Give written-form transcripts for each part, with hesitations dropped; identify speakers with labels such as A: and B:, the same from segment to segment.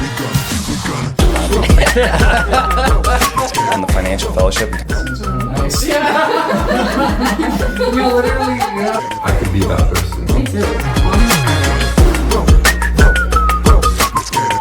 A: On the financial fellowship.
B: Nice. We literally,
C: I could be that person.
B: Me too.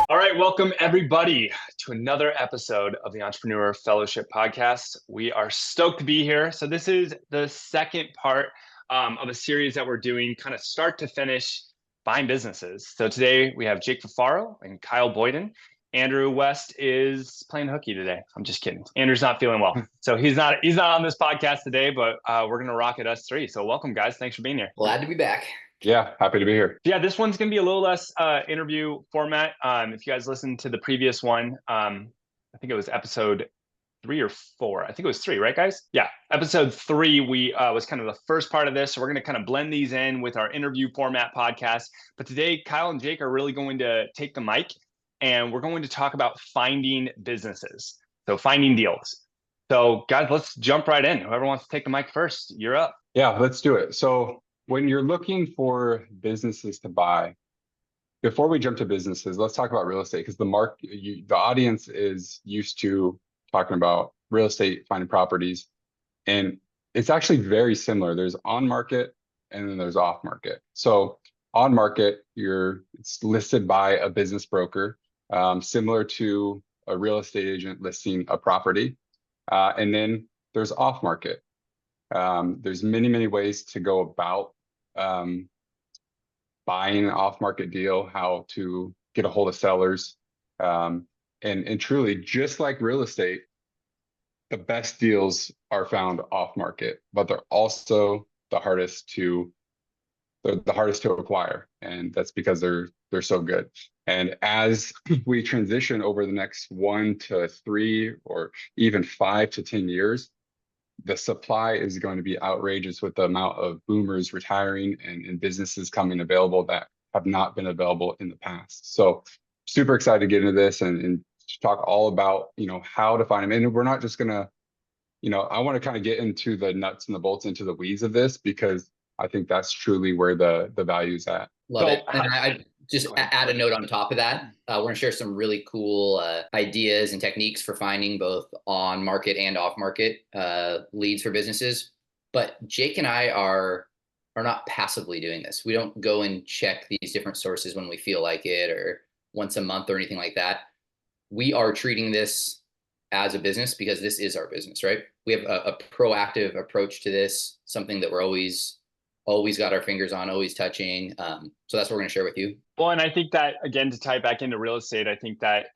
D: All right, welcome everybody to another episode of the Entrepreneur Fellowship Podcast. We are stoked to be here. So this is the second part of a series that we're doing, kind of start to finish, buying businesses. So today we have Jake Furfaro and Kyle Boyden. Andrew West is playing hooky today. I'm just kidding. Andrew's not feeling well, so he's not on this podcast today. But we're gonna rock it, us three. So welcome, guys. Thanks for being here.
E: Glad to be back.
C: Yeah, happy to be here.
D: Yeah, this one's going to be a little less interview format. If you guys listened to the previous one, I think it was episode 3 or 4. I think it was 3, right, guys? Yeah, episode 3 we was kind of the first part of this. So we're going to kind of blend these in with our interview format podcast. But today, Kyle and Jake are really going to take the mic, and we're going to talk about finding businesses. So finding deals. So guys, let's jump right in. Whoever wants to take the mic first, you're up.
C: Yeah, let's do it. So when you're looking for businesses to buy, before we jump to businesses, let's talk about real estate, because the audience is used to talking about real estate, finding properties, and it's actually very similar. There's on market and then there's off market. So on market, it's listed by a business broker, similar to a real estate agent listing a property, and then there's off market. There's many ways to go about buying an off-market deal, how to get a hold of sellers, and truly, just like real estate, the best deals are found off-market, but they're also the hardest to acquire, and that's because they're so good. And as we transition over the next 1 to 3 or even 5 to 10 years, the supply is going to be outrageous with the amount of boomers retiring and businesses coming available that have not been available in the past. So super excited to get into this and talk all about, how to find them. And we're not just gonna, I want to kind of get into the nuts and the bolts, into the weeds of this, because I think that's truly where the value's at.
E: Love it. And I just add a note on top of that. We're going to share some really cool ideas and techniques for finding both on market and off market leads for businesses. But Jake and I are not passively doing this. We don't go and check these different sources when we feel like it, or once a month or anything like that. We are treating this as a business because this is our business, right? We have a proactive approach to this, something that we're always got our fingers on, always touching. So that's what we're going to share with you.
D: Well, and I think that, again, to tie back into real estate, I think that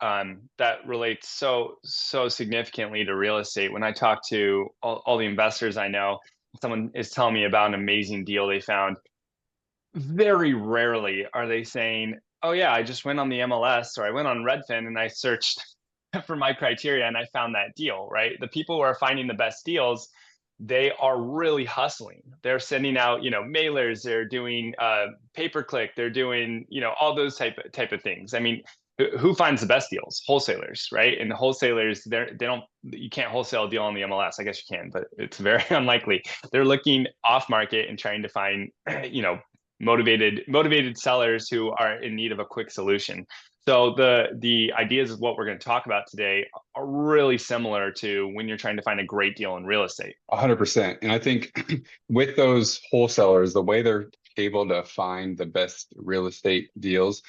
D: that relates so significantly to real estate. When I talk to all the investors I know, someone is telling me about an amazing deal they found. Very rarely are they saying, oh yeah, I just went on the MLS or I went on Redfin and I searched for my criteria and I found that deal, right? The people who are finding the best deals, they are really hustling. They're sending out, mailers, they're doing pay-per-click, they're doing, all those type of things. I mean, who finds the best deals? Wholesalers, right? And the wholesalers, you can't wholesale a deal on the MLS. I guess you can, but it's very unlikely. They're looking off market and trying to find, motivated sellers who are in need of a quick solution. So the ideas of what we're going to talk about today are really similar to when you're trying to find a great deal in real estate.
C: 100%. And I think with those wholesalers, the way they're able to find the best real estate deals,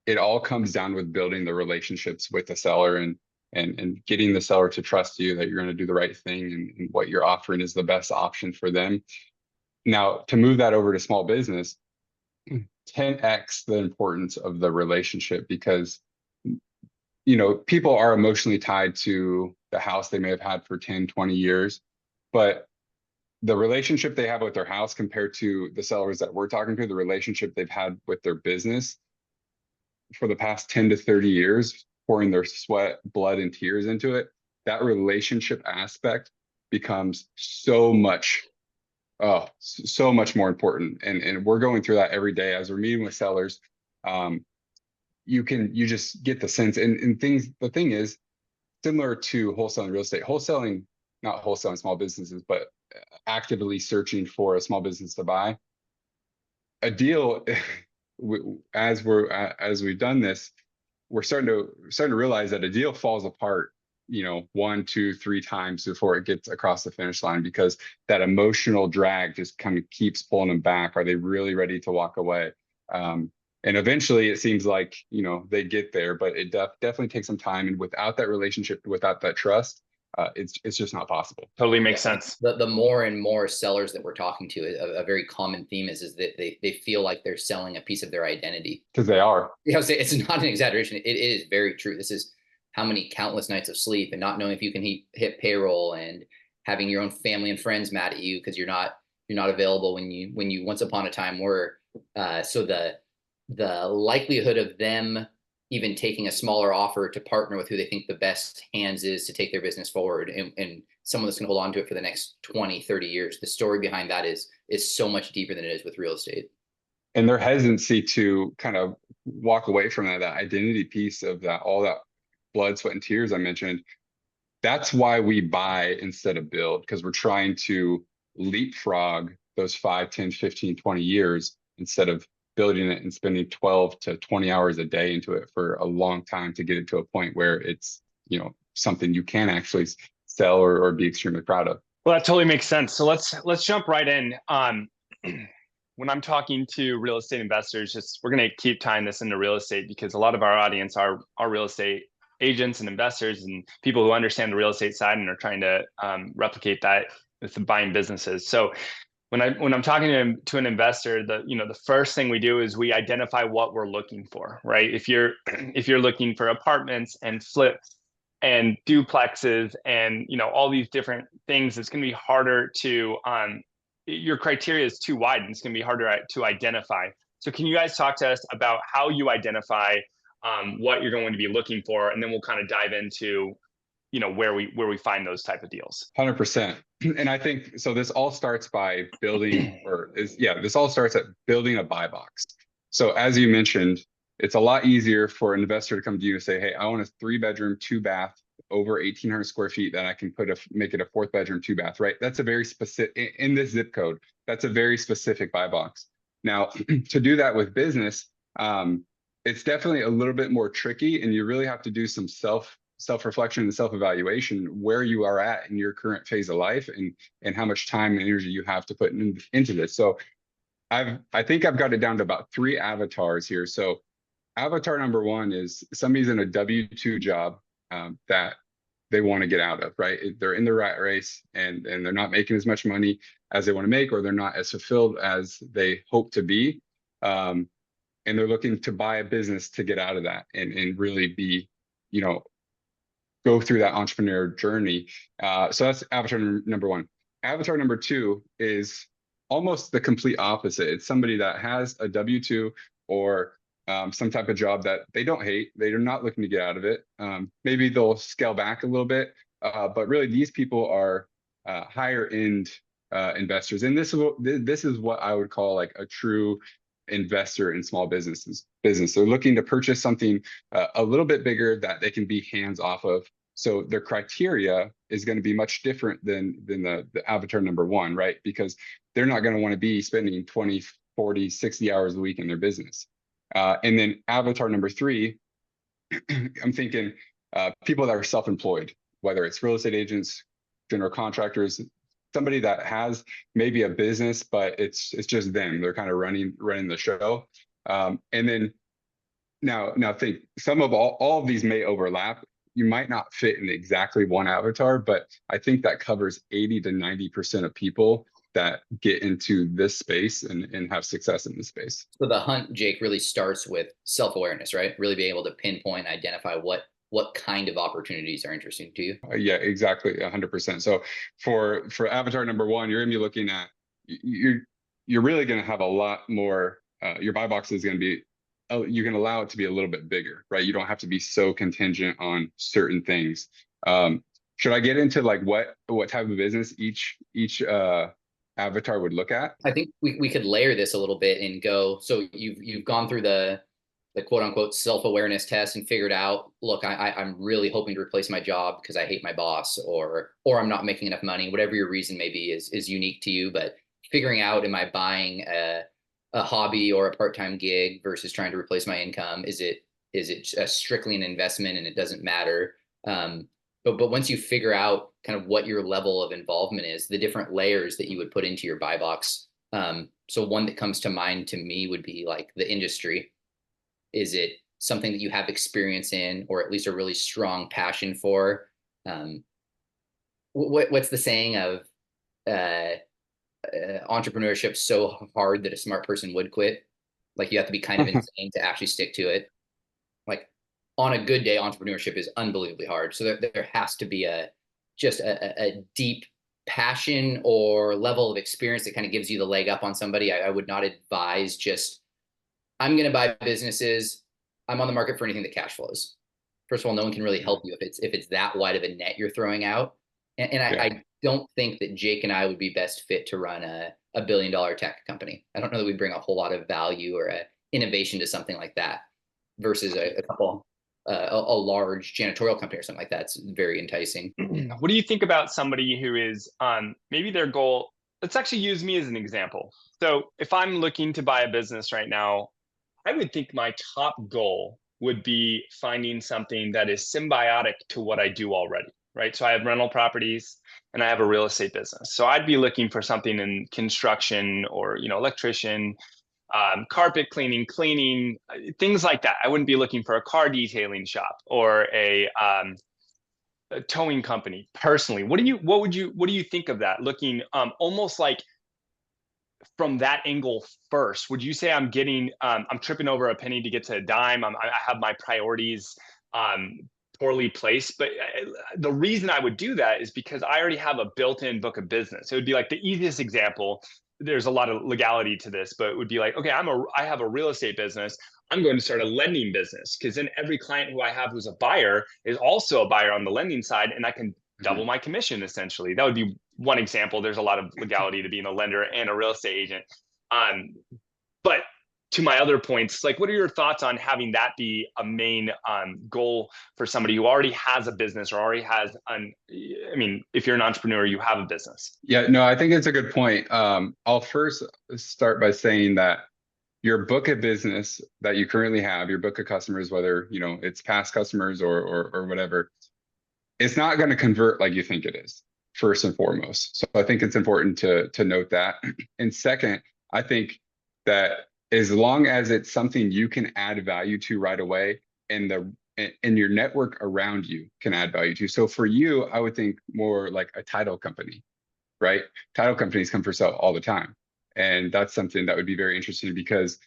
C: it all comes down with building the relationships with the seller and getting the seller to trust you that you're going to do the right thing and what you're offering is the best option for them. Now, to move that over to small business, 10x the importance of the relationship, because people are emotionally tied to the house they may have had for 10, 20 years, but the relationship they have with their house compared to the sellers that we're talking to, the relationship they've had with their business for the past 10 to 30 years, pouring their sweat, blood, and tears into it, that relationship aspect becomes so much more important. And we're going through that every day as we're meeting with sellers. You just get the sense and things. The thing is, similar to wholesaling real estate, not wholesaling small businesses, but actively searching for a small business to buy a deal. As we've done this, we're starting to realize that a deal falls apart, 1, 2, 3 times before it gets across the finish line, because that emotional drag just kind of keeps pulling them back. Are they really ready to walk away? And eventually it seems like, they get there, but it definitely takes some time. And without that relationship, without that trust, it's just not possible.
D: Totally makes sense.
E: The more and more sellers that we're talking to, a very common theme is that they feel like they're selling a piece of their identity.
C: Because they are.
E: It's not an exaggeration. It is very true. This is how many countless nights of sleep and not knowing if you can hit payroll, and having your own family and friends mad at you because you're not available when you once upon a time were. So the likelihood of them even taking a smaller offer to partner with who they think the best hands is to take their business forward, and someone that's going to hold on to it for the next 20, 30 years. The story behind that is so much deeper than it is with real estate.
C: And their hesitancy to kind of walk away from that identity piece of that, all that blood, sweat, and tears I mentioned. That's why we buy instead of build, because we're trying to leapfrog those 5, 10, 15, 20 years instead of building it and spending 12 to 20 hours a day into it for a long time to get it to a point where it's, something you can actually sell or be extremely proud of.
D: Well, that totally makes sense. So let's jump right in. When I'm talking to real estate investors, we're going to keep tying this into real estate, because a lot of our audience are real estate agents and investors and people who understand the real estate side and are trying to replicate that with the buying businesses. So when I'm talking to an investor, the first thing we do is we identify what we're looking for, right? If you're looking for apartments and flips and duplexes and all these different things, it's going to be harder to your criteria is too wide, and it's going to be harder to identify. So can you guys talk to us about how you identify what you're going to be looking for, and then we'll kind of dive into where we find those type of deals.
C: 100%. And I think so. This all starts by building, this all starts at building a buy box. So as you mentioned, it's a lot easier for an investor to come to you and say, hey, I want a 3-bedroom, 2-bath, over 1,800 square feet that I can make it a 4th bedroom, 2-bath, right? That's a very specific, in this zip code, that's a very specific buy box. Now, to do that with business, it's definitely a little bit more tricky, and you really have to do some self-reflection and self-evaluation where you are at in your current phase of life, and how much time and energy you have to put into this. So I think I've got it down to about 3 avatars here. So avatar number 1 is somebody's in a W-2 job that they want to get out of, right? They're in the rat race, and they're not making as much money as they want to make, or they're not as fulfilled as they hope to be. And they're looking to buy a business to get out of that and really be, go through that entrepreneur journey. So that's avatar number 1. Avatar number 2 is almost the complete opposite. It's somebody that has a W-2 or some type of job that they don't hate. They're not looking to get out of it. Maybe they'll scale back a little bit, but really these people are higher end investors. And this is what I would call like a true investor in small business. They're looking to purchase something a little bit bigger that they can be hands off of. So their criteria is going to be much different than the avatar number 1, right? Because they're not going to want to be spending 20, 40, 60 hours a week in their business. And then avatar number 3, I'm thinking people that are self-employed, whether it's real estate agents, general contractors, somebody that has maybe a business, but it's just them. They're kind of running the show. And then now think some of all of these may overlap. You might not fit in exactly one avatar, but I think that covers 80 to 90% of people that get into this space and have success in this space.
E: So the hunt, Jake, really starts with self-awareness, right? Really being able to pinpoint, identify what kind of opportunities are interesting to you.
C: Yeah, exactly, 100%. So for avatar number 1, you're going to be looking at, you're really going to have a lot more. Your buy box is going to be, you can allow it to be a little bit bigger, right? You don't have to be so contingent on certain things. Should I get into like what type of business each avatar would look at?
E: I think we could layer this a little bit and go. So you've gone through the quote unquote self-awareness test and figured out, look, I'm really hoping to replace my job because I hate my boss, or I'm not making enough money. Whatever your reason may be is unique to you, but figuring out, am I buying a hobby or a part-time gig versus trying to replace my income? Is Is it strictly an investment and it doesn't matter? But once you figure out kind of what your level of involvement is, the different layers that you would put into your buy box. So one that comes to mind to me would be like the industry. Is it something that you have experience in, or at least a really strong passion for? What's the saying of entrepreneurship so hard that a smart person would quit? Like you have to be kind of insane to actually stick to it. Like on a good day, entrepreneurship is unbelievably hard. So there has to be just a deep passion or level of experience that kind of gives you the leg up on somebody. I would not advise just, I'm going to buy businesses. I'm on the market for anything that cash flows. First of all, no one can really help you if it's that wide of a net you're throwing out. And I don't think that Jake and I would be best fit to run a $1 billion tech company. I don't know that we bring a whole lot of value or innovation to something like that versus a large janitorial company or something like that. It's very enticing.
D: What do you think about somebody who is maybe their goal? Let's actually use me as an example. So if I'm looking to buy a business right now, I would think my top goal would be finding something that is symbiotic to what I do already, right? So I have rental properties and I have a real estate business. So I'd be looking for something in construction or, electrician, carpet cleaning, things like that. I wouldn't be looking for a car detailing shop or a towing company personally. What do you think of that? Looking almost like from that angle first, would you say I'm tripping over a penny to get to a dime? I have my priorities poorly placed, but the reason I would do that is because I already have a built-in book of business. It would be like the easiest example. There's a lot of legality to this, but it would be like, okay, I have a real estate business. I'm going to start a lending business, because then every client who I have who's a buyer is also a buyer on the lending side, and I can double my commission essentially. That would be one example. There's a lot of legality to being a lender and a real estate agent. But to my other points, like, what are your thoughts on having that be a main goal for somebody who already has a business or already has if you're an entrepreneur, you have a business.
C: Yeah, no, I think it's a good point. I'll first start by saying that your book of business that you currently have, your book of customers, whether it's past customers or whatever, it's not going to convert like you think it is, first and foremost. So I think it's important to note that. And second, I think that as long as it's something you can add value to right away, and your network around you can add value to. So for you, I would think more like a title company, right? Title companies come for sale all the time. And that's something that would be very interesting, because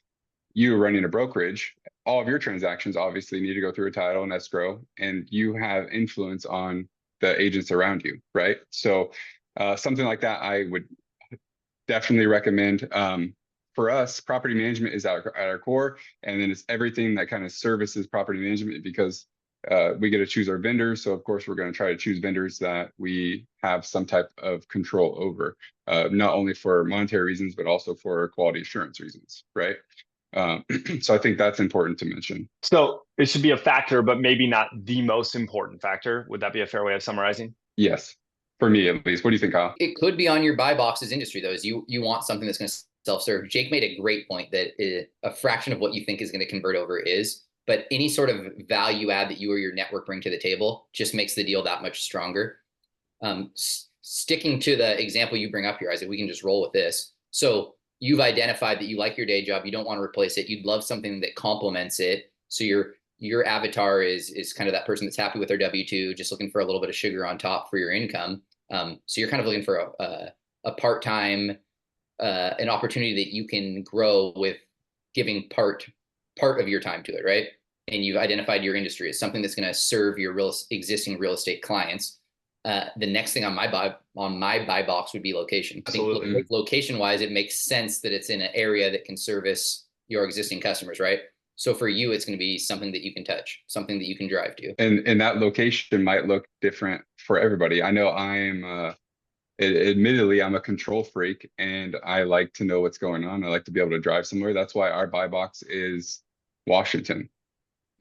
C: you running a brokerage, all of your transactions obviously need to go through a title and escrow, and you have influence on the agents around you, right? So something like that, I would definitely recommend. For us, property management is at our core, and then it's everything that kind of services property management, because we get to choose our vendors. So of course, we're going to try to choose vendors that we have some type of control over, not only for monetary reasons, but also for quality assurance reasons, right? So I think that's important to mention.
D: So it should be a factor, but maybe not the most important factor. Would that be a fair way of summarizing?
C: Yes, for me at least. What do you think, Kyle?
E: It could be on your buy box's industry, though, is you want something that's going to self-serve. Jake made a great point that a fraction of what you think is going to convert over is, but any sort of value add that you or your network bring to the table just makes the deal that much stronger. Sticking to the example you bring up here, Isaac, we can just roll with this. So you've identified that you like your day job, you don't want to replace it, you'd love something that complements it. So your avatar is kind of that person that's happy with their W-2, just looking for a little bit of sugar on top for your income. So you're kind of looking for a part-time, an opportunity that you can grow with giving part of your time to it, right? And you've identified your industry as something that's going to serve your existing real estate clients. The next thing on my buy box would be location.
D: Absolutely.
E: I think location-wise, it makes sense that it's in an area that can service your existing customers, right? So for you, it's going to be something that you can touch, something that you can drive to.
C: And that location might look different for everybody. I know admittedly, I'm a control freak, and I like to know what's going on. I like to be able to drive somewhere. That's why our buy box is Washington.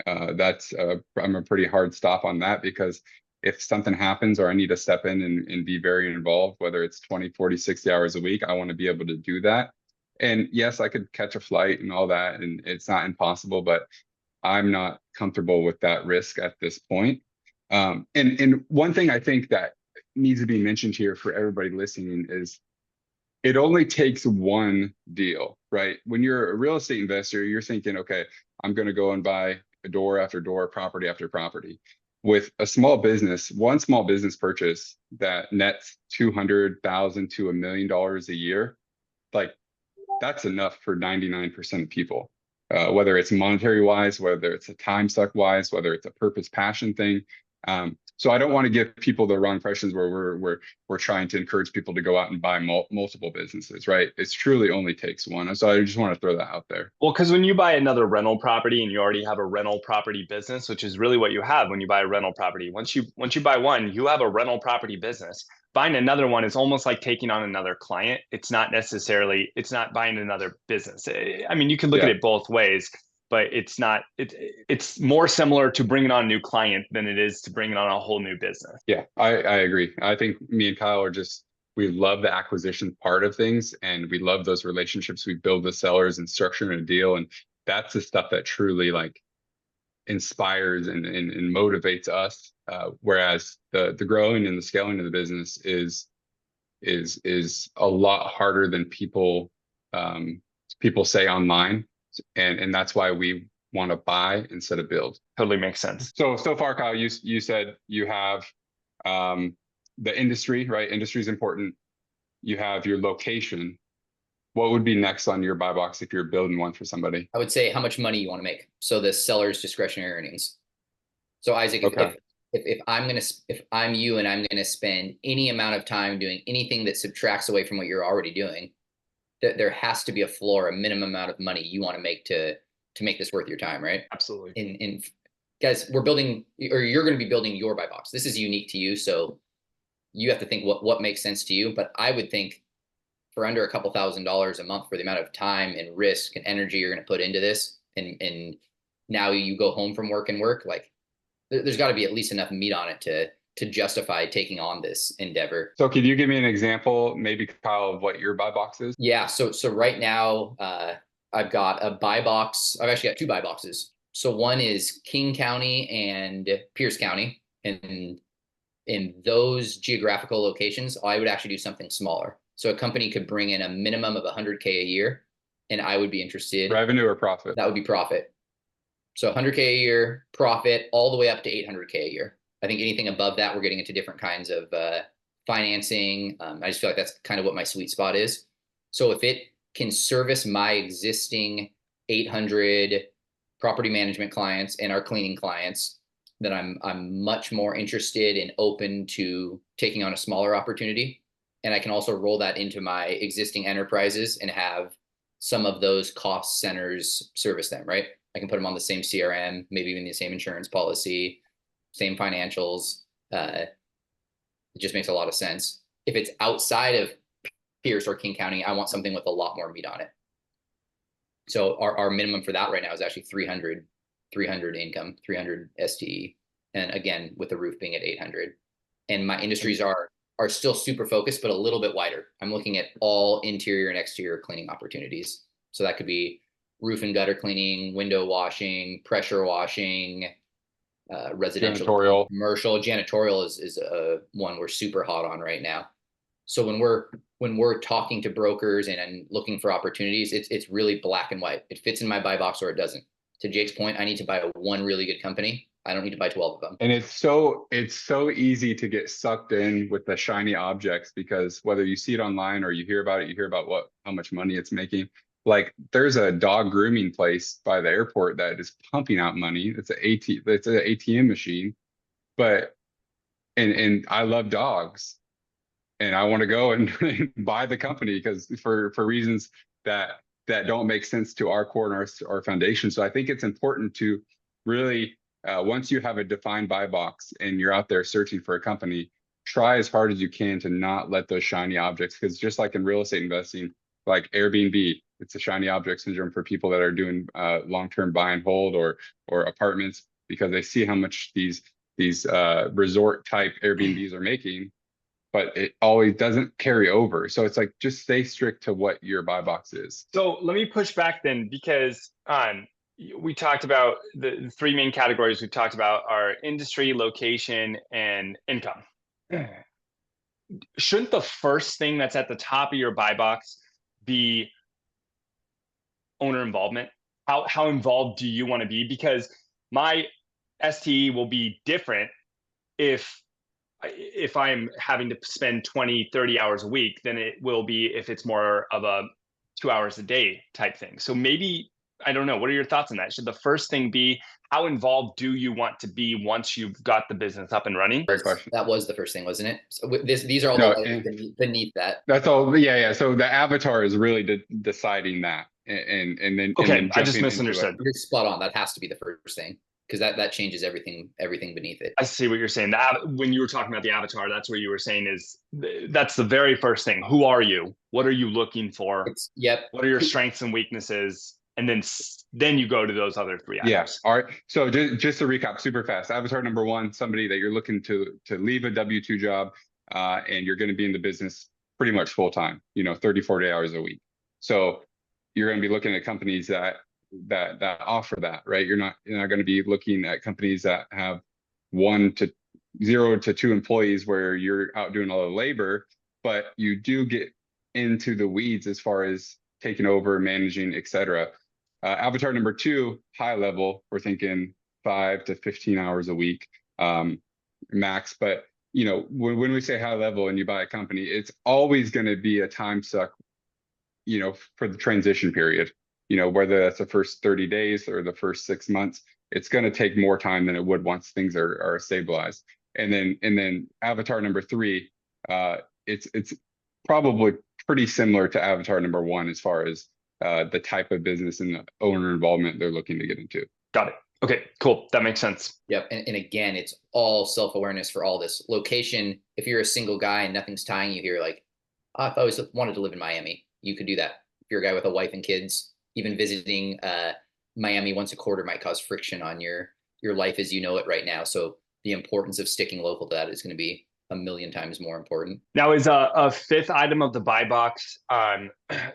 C: I'm a pretty hard stop on that, because if something happens or I need to step in and be very involved, whether it's 20, 40, 60 hours a week, I want to be able to do that. And yes, I could catch a flight and all that, and it's not impossible, but I'm not comfortable with that risk at this point. And one thing I think that needs to be mentioned here for everybody listening is it only takes one deal, right? When you're a real estate investor, you're thinking, okay, I'm going to go and buy door after door, property after property. With a small business, one small business purchase that nets $200,000 to $1 million a year, like that's enough for 99% of people. Whether it's monetary wise, whether it's a time suck wise, whether it's a purpose passion thing. So I don't want to give people the wrong impressions where we're trying to encourage people to go out and buy multiple businesses, right? It's truly only takes one. So I just want to throw that out there.
D: Well, because when you buy another rental property and you already have a rental property business, which is really what you have when you buy a rental property, once you buy one, you have a rental property business. Buying another one is almost like taking on another client. It's not buying another business. I mean, you can look at it both ways, but it's more similar to bringing on a new client than it is to bringing on a whole new business.
C: Yeah, I agree. I think me and Kyle we love the acquisition part of things, and we love those relationships we build with sellers and structuring a deal. And that's the stuff that truly like inspires and motivates us. Whereas the growing and the scaling of the business is a lot harder than people say online. And that's why we want to buy instead of build.
D: Totally makes sense.
C: So far, Kyle, you said you have the industry, right? Industry is important. You have your location. What would be next on your buy box if you're building one for somebody?
E: I would say how much money you want to make. So the seller's discretionary earnings. So Isaac, if I'm you and I'm going to spend any amount of time doing anything that subtracts away from what you're already doing, there has to be a floor, a minimum amount of money you want to make to make this worth your time, right?
D: Absolutely.
E: And guys, you're going to be building your buy box. This is unique to you, so you have to think what makes sense to you. But I would think for under a couple $1,000s a month for the amount of time and risk and energy you're going to put into this, and now you go home from work, like there's got to be at least enough meat on it to justify taking on this endeavor.
C: So can you give me an example, maybe Kyle, of what your buy box is?
E: Yeah. So right now, I've got a buy box. I've actually got two buy boxes. So one is King County and Pierce County. And in those geographical locations, I would actually do something smaller. So a company could bring in a minimum of $100K a year, and I would be interested.
C: Revenue or profit?
E: That would be profit. So $100K a year, profit, all the way up to $800K a year. I think anything above that, we're getting into different kinds of financing. I just feel like that's kind of what my sweet spot is. So if it can service my existing 800 property management clients and our cleaning clients, then I'm much more interested and open to taking on a smaller opportunity. And I can also roll that into my existing enterprises and have some of those cost centers service them, right? I can put them on the same CRM, maybe even the same insurance policy, same financials. It just makes a lot of sense. If it's outside of Pierce or King County, I want something with a lot more meat on it. So our minimum for that right now is actually 300 income, 300 STE. And again, with the roof being at 800. And my industries are still super focused, but a little bit wider. I'm looking at all interior and exterior cleaning opportunities. So that could be roof and gutter cleaning, window washing, pressure washing, residential,
C: janitorial.
E: Commercial. Janitorial is one we're super hot on right now. So when we're talking to brokers and looking for opportunities, it's really black and white. It fits in my buy box or it doesn't. To Jake's point, I need to buy one really good company. I don't need to buy 12 of them.
C: And it's so easy to get sucked in with the shiny objects, because whether you see it online or you hear about it, you hear about how much money it's making. Like there's a dog grooming place by the airport that is pumping out money. It's an ATM machine, and I love dogs, and I want to go and buy the company because for reasons that don't make sense to our core and our foundation. So I think it's important to really, once you have a defined buy box and you're out there searching for a company, try as hard as you can to not let those shiny objects, because just like in real estate investing, like Airbnb, it's a shiny object syndrome for people that are doing long-term buy and hold or apartments, because they see how much these resort type Airbnbs are making, but it always doesn't carry over. So it's like, just stay strict to what your buy box is.
D: So let me push back then, because we talked about the three main categories we talked about are industry, location, and income. Shouldn't the first thing that's at the top of your buy box be owner involvement? How involved do you want to be? Because my STE will be different if I'm having to spend 20, 30 hours a week than it will be if it's more of a 2 hours a day type thing. So maybe, I don't know, what are your thoughts on that? Should the first thing be, how involved do you want to be once you've got the business up and running?
C: Great question.
E: That was the first thing, wasn't it? So these are all
C: No,
E: the layers beneath that.
C: That's all. Yeah. So the avatar is really deciding that. And then,
D: Okay,
C: and then
D: I just
C: jumping into it.
D: misunderstood.
E: You're spot on. That has to be the first thing, because that changes everything beneath it.
D: I see what you're saying. When you were talking about the avatar, that's what you were saying is that's the very first thing. Who are you? What are you looking for?
E: Yep.
D: What are your strengths and weaknesses? And then you go to those other three items.
C: Yes. All right. So just to recap super fast, avatar number one, somebody that you're looking to leave a W-2 job, and you're going to be in the business pretty much full time, 30, 40 hours a week. So you're going to be looking at companies that offer that, right? You're not going to be looking at companies that have 0 to 2 employees where you're out doing all the labor, but you do get into the weeds as far as taking over, managing, etc. Avatar number 2, high level, we're thinking 5 to 15 hours a week max. But when we say high level and you buy a company, it's always going to be a time suck, for the transition period. Whether that's the first 30 days or the first 6 months, it's going to take more time than it would once things are stabilized. And then avatar number 3, it's probably pretty similar to avatar number 1 as far as the type of business and the owner involvement they're looking to get into.
D: Got it. Okay, cool. That makes sense.
E: Yep. And again, it's all self-awareness for all this. Location, if you're a single guy and nothing's tying you here, like, oh, I've always wanted to live in Miami, you could do that. If you're a guy with a wife and kids, even visiting Miami once a quarter might cause friction on your life as you know it right now. So the importance of sticking local to that is going to be a million times more important.
D: Now, is a fifth item of the buy box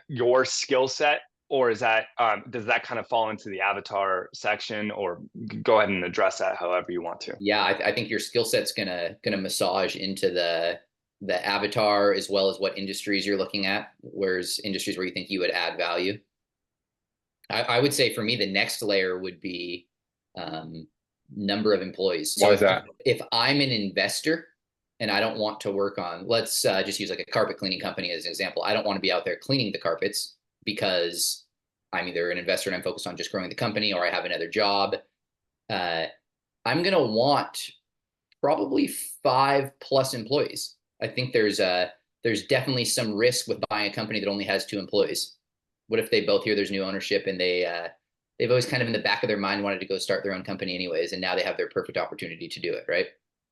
D: your skill set, or is that does that kind of fall into the avatar section? Or go ahead and address that however you want to.
E: Yeah, I think your skill set's gonna massage into the avatar, as well as what industries you're looking at. Where's industries where you think you would add value? I would say for me, the next layer would be number of employees.
C: So why is that?
E: If I'm an investor and I don't want to work on, let's just use like a carpet cleaning company as an example. I don't want to be out there cleaning the carpets because I'm either an investor and I'm focused on just growing the company, or I have another job. I'm going to want probably 5+ employees. I think there's definitely some risk with buying a company that only has 2 employees. What if they both hear there's new ownership and they've always kind of in the back of their mind wanted to go start their own company anyways, and now they have their perfect opportunity to do it, right?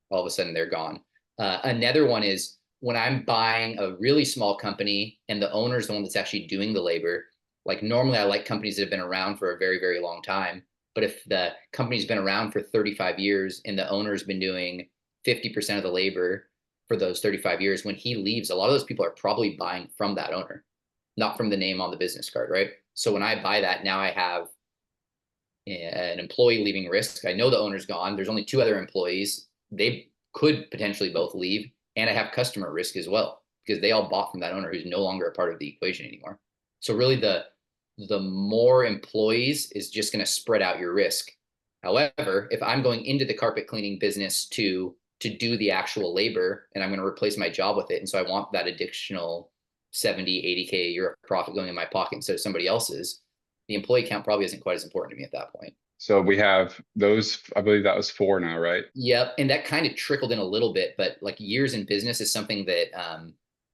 E: All of a sudden they're gone. Another one is when I'm buying a really small company and the owner's the one that's actually doing the labor. Like normally I like companies that have been around for a very, very long time. But if the company's been around for 35 years and the owner's been doing 50% of the labor for those 35 years, when he leaves, a lot of those people are probably buying from that owner, not from the name on the business card, right? So when I buy that, now I have an employee leaving risk. I know the owner's gone. There's only 2 other employees. They could potentially both leave. And I have customer risk as well, because they all bought from that owner who's no longer a part of the equation anymore. So really the more employees is just going to spread out your risk. However, if I'm going into the carpet cleaning business to do the actual labor and I'm going to replace my job with it, and so I want that additional 70, 80K a year of profit going in my pocket instead of somebody else's, the employee count probably isn't quite as important to me at that point.
C: So we have those, I believe that was 4 now, right?
E: Yep. And that kind of trickled in a little bit, but like years in business is something that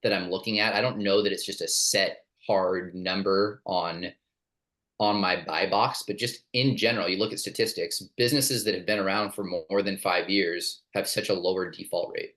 E: that I'm looking at. I don't know that it's just a set hard number on my buy box, but just in general, you look at statistics, businesses that have been around for more than 5 years have such a lower default rate.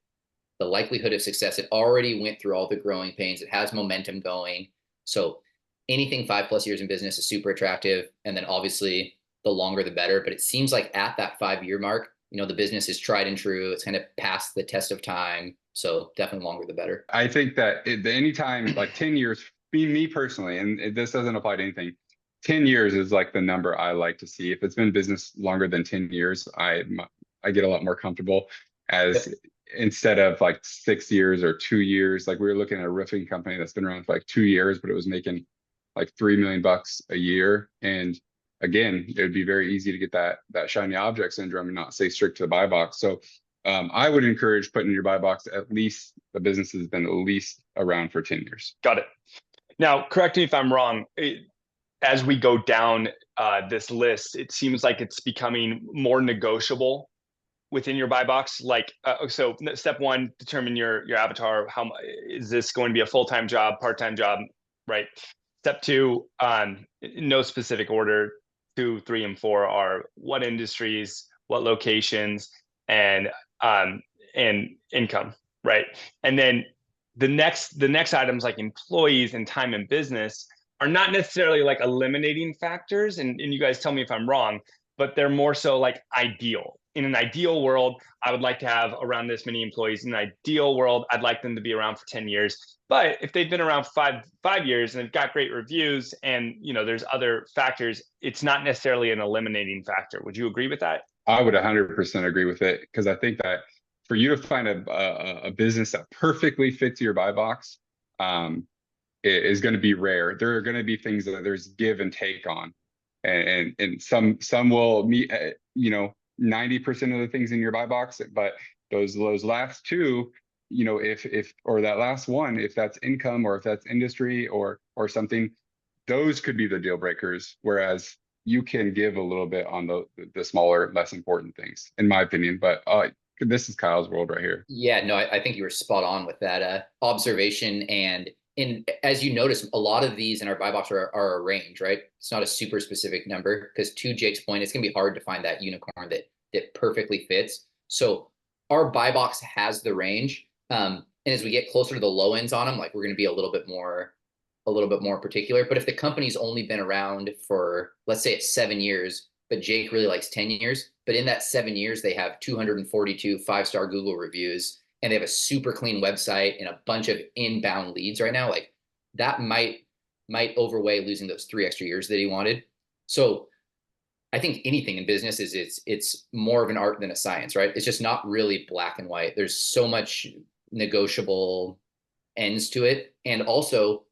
E: The likelihood of success, it already went through all the growing pains. It has momentum going. So anything 5+ years in business is super attractive. And then obviously the longer the better, but it seems like at that 5-year mark, the business is tried and true. It's kind of passed the test of time. So definitely longer the better.
C: I think that anytime like 10 years, me personally, and this doesn't apply to anything, 10 years is like the number I like to see. If it's been business longer than 10 years, I get a lot more comfortable, as instead of like 6 years or 2 years. Like we were looking at a roofing company that's been around for like 2 years, but it was making like $3 million a year. And again, it would be very easy to get that shiny object syndrome and not stay strict to the buy box. So I would encourage putting in your buy box at least the business has been at least around for 10 years.
D: Got it. Now, correct me if I'm wrong. As we go down this list, it seems like it's becoming more negotiable within your buy box. Like, so step one, determine your avatar. How is this going to be a full-time job, part-time job, right? Step two, no specific order. 2, 3, and 4 are what industries, what locations, and income, right? And then the next items like employees and time in business are not necessarily like eliminating factors, and you guys tell me if I'm wrong, but they're more so like ideal. In an ideal world, I would like to have around this many employees. In an ideal world, I'd like them to be around for 10 years. But if they've been around five years and they've got great reviews and there's other factors, it's not necessarily an eliminating factor. Would you agree with that?
C: I would 100% agree with it, because I think that for you to find a business that perfectly fits your buy box is going to be rare. There are going to be things that there's give and take on, and some will meet 90% of the things in your buy box, but those last two, if or that last one, if that's income or if that's industry or something, those could be the deal breakers. Whereas you can give a little bit on the smaller, less important things, in my opinion. But this is Kyle's world right here.
E: Yeah, no, I think you were spot on with that observation. And as you notice, a lot of these in our buy box are a range, right? It's not a super specific number, because to Jake's point, it's gonna be hard to find that unicorn that perfectly fits. So our buy box has the range, and as we get closer to the low ends on them, like we're gonna be a little bit more particular. But if the company's only been around for, let's say it's 7 years, but Jake really likes 10 years, but in that 7 years they have 242 5-star Google reviews, and they have a super clean website and a bunch of inbound leads right now, like that might overweigh losing those 3 extra years that he wanted. So I think anything in business is it's more of an art than a science, right? It's just not really black and white. There's so much negotiable ends to it. And also,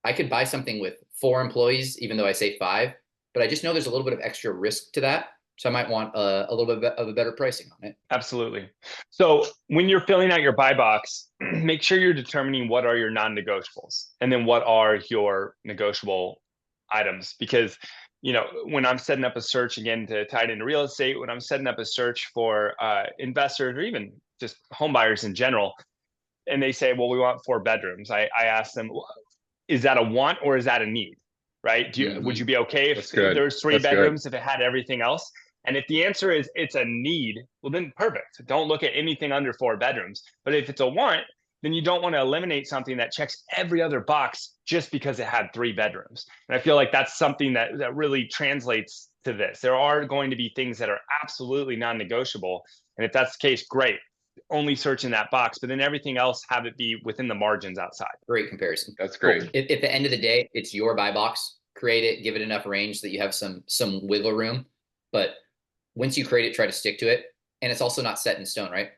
E: I could buy something with 4 employees, even though I say 5, but I just know there's a little bit of extra risk to that. So I might want a little bit of a better pricing on it.
D: Absolutely. So when you're filling out your buy box, make sure you're determining what are your non-negotiables and then what are your negotiable items. Because, when I'm setting up a search, again, to tie it into real estate, when I'm setting up a search for investors or even just home buyers in general, and they say, well, we want 4 bedrooms. I ask them, is that a want or is that a need? Right? Would you be okay if there's 3 bedrooms, if it had everything else? And if the answer is it's a need, well, then perfect. Don't look at anything under 4 bedrooms. But if it's a want, then you don't want to eliminate something that checks every other box just because it had 3 bedrooms. And I feel like that's something that really translates to this. There are going to be things that are absolutely non-negotiable. And if that's the case, great. Only search in that box, but then everything else have it be within the margins outside.
E: Great comparison.
C: That's great.
E: Cool. At the end of the day, it's your buy box. Create it, give it enough range that you have some wiggle room. But once you create it, try to stick to it. And it's also not set in stone, right?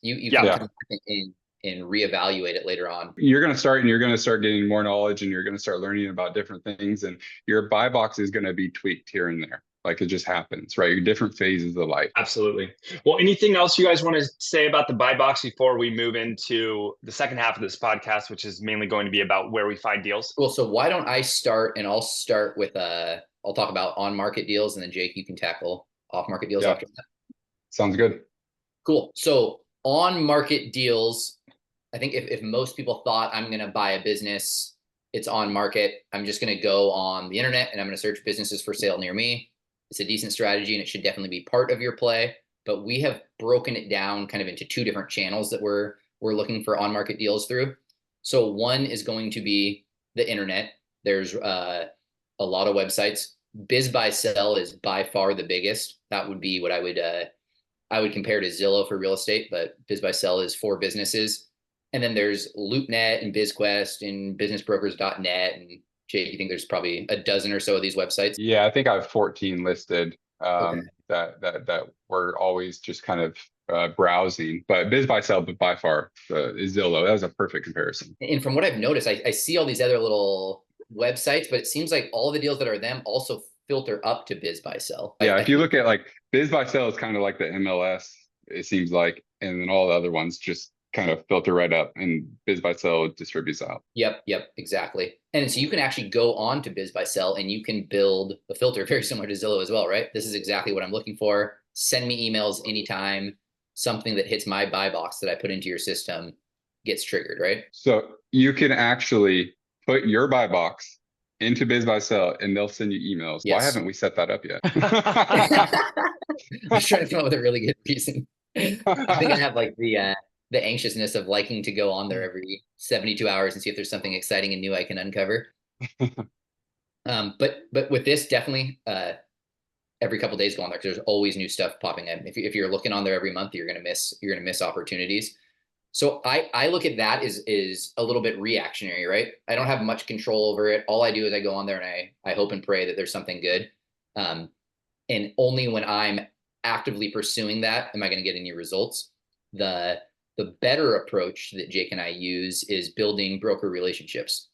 E: You can come in and reevaluate it later on.
C: You're going to start getting more knowledge, and you're going to start learning about different things, and your buy box is going to be tweaked here and there. Like it just happens, right? Your different phases of life.
D: Absolutely. Well, anything else you guys want to say about the buy box before we move into the second half of this podcast, which is mainly going to be about where we find deals?
E: Well, so why don't I start, and I'll start with I'll talk about on-market deals, and then Jake, you can tackle off-market deals after that.
C: Sounds good.
E: Cool. So on-market deals, I think if most people thought I'm going to buy a business, it's on market, I'm just going to go on the internet and I'm going to search businesses for sale near me. It's a decent strategy and it should definitely be part of your play, but we have broken it down kind of into 2 different channels that we're looking for on-market deals through. So one is going to be the internet. There's a lot of websites. Biz Buy Sell is by far the biggest. That would be what I would compare to Zillow for real estate, but Biz Buy Sell is for businesses. And then there's LoopNet and BizQuest and businessbrokers.net and Jake, you think there's probably a dozen or so of these websites?
C: Yeah, I think I have 14 listed
E: Okay.
C: that we're always just kind of browsing. But Biz by Sell, but by far is Zillow. That was a perfect comparison.
E: And from what I've noticed, I see all these other little websites, but it seems like all the deals that are them also filter up to Biz by Sell.
C: Yeah, if you look at like Biz by Sell is kind of like the MLS, it seems like, and then all the other ones just kind of filter right up, and Biz by Sell distributes out.
E: Yep, exactly. And so you can actually go on to Biz by Sell and you can build a filter very similar to Zillow as well, right? This is exactly what I'm looking for. Send me emails anytime something that hits my buy box that I put into your system gets triggered, right?
C: So you can actually put your buy box into Biz by Sell and they'll send you emails. Why
E: Yes.
C: haven't we set that up yet?
E: I was trying to come up with a really good reason. I think I have like the anxiousness of liking to go on there every 72 hours and see if there's something exciting and new I can uncover. But with this, definitely every couple of days go on there because there's always new stuff popping in. If you're looking on there every month, you're gonna miss opportunities. So I look at that is a little bit reactionary, right? I don't have much control over it. All I do is I go on there and I hope and pray that there's something good. And only when I'm actively pursuing that am I going to get any results. The better approach that Jake and I use is building broker relationships.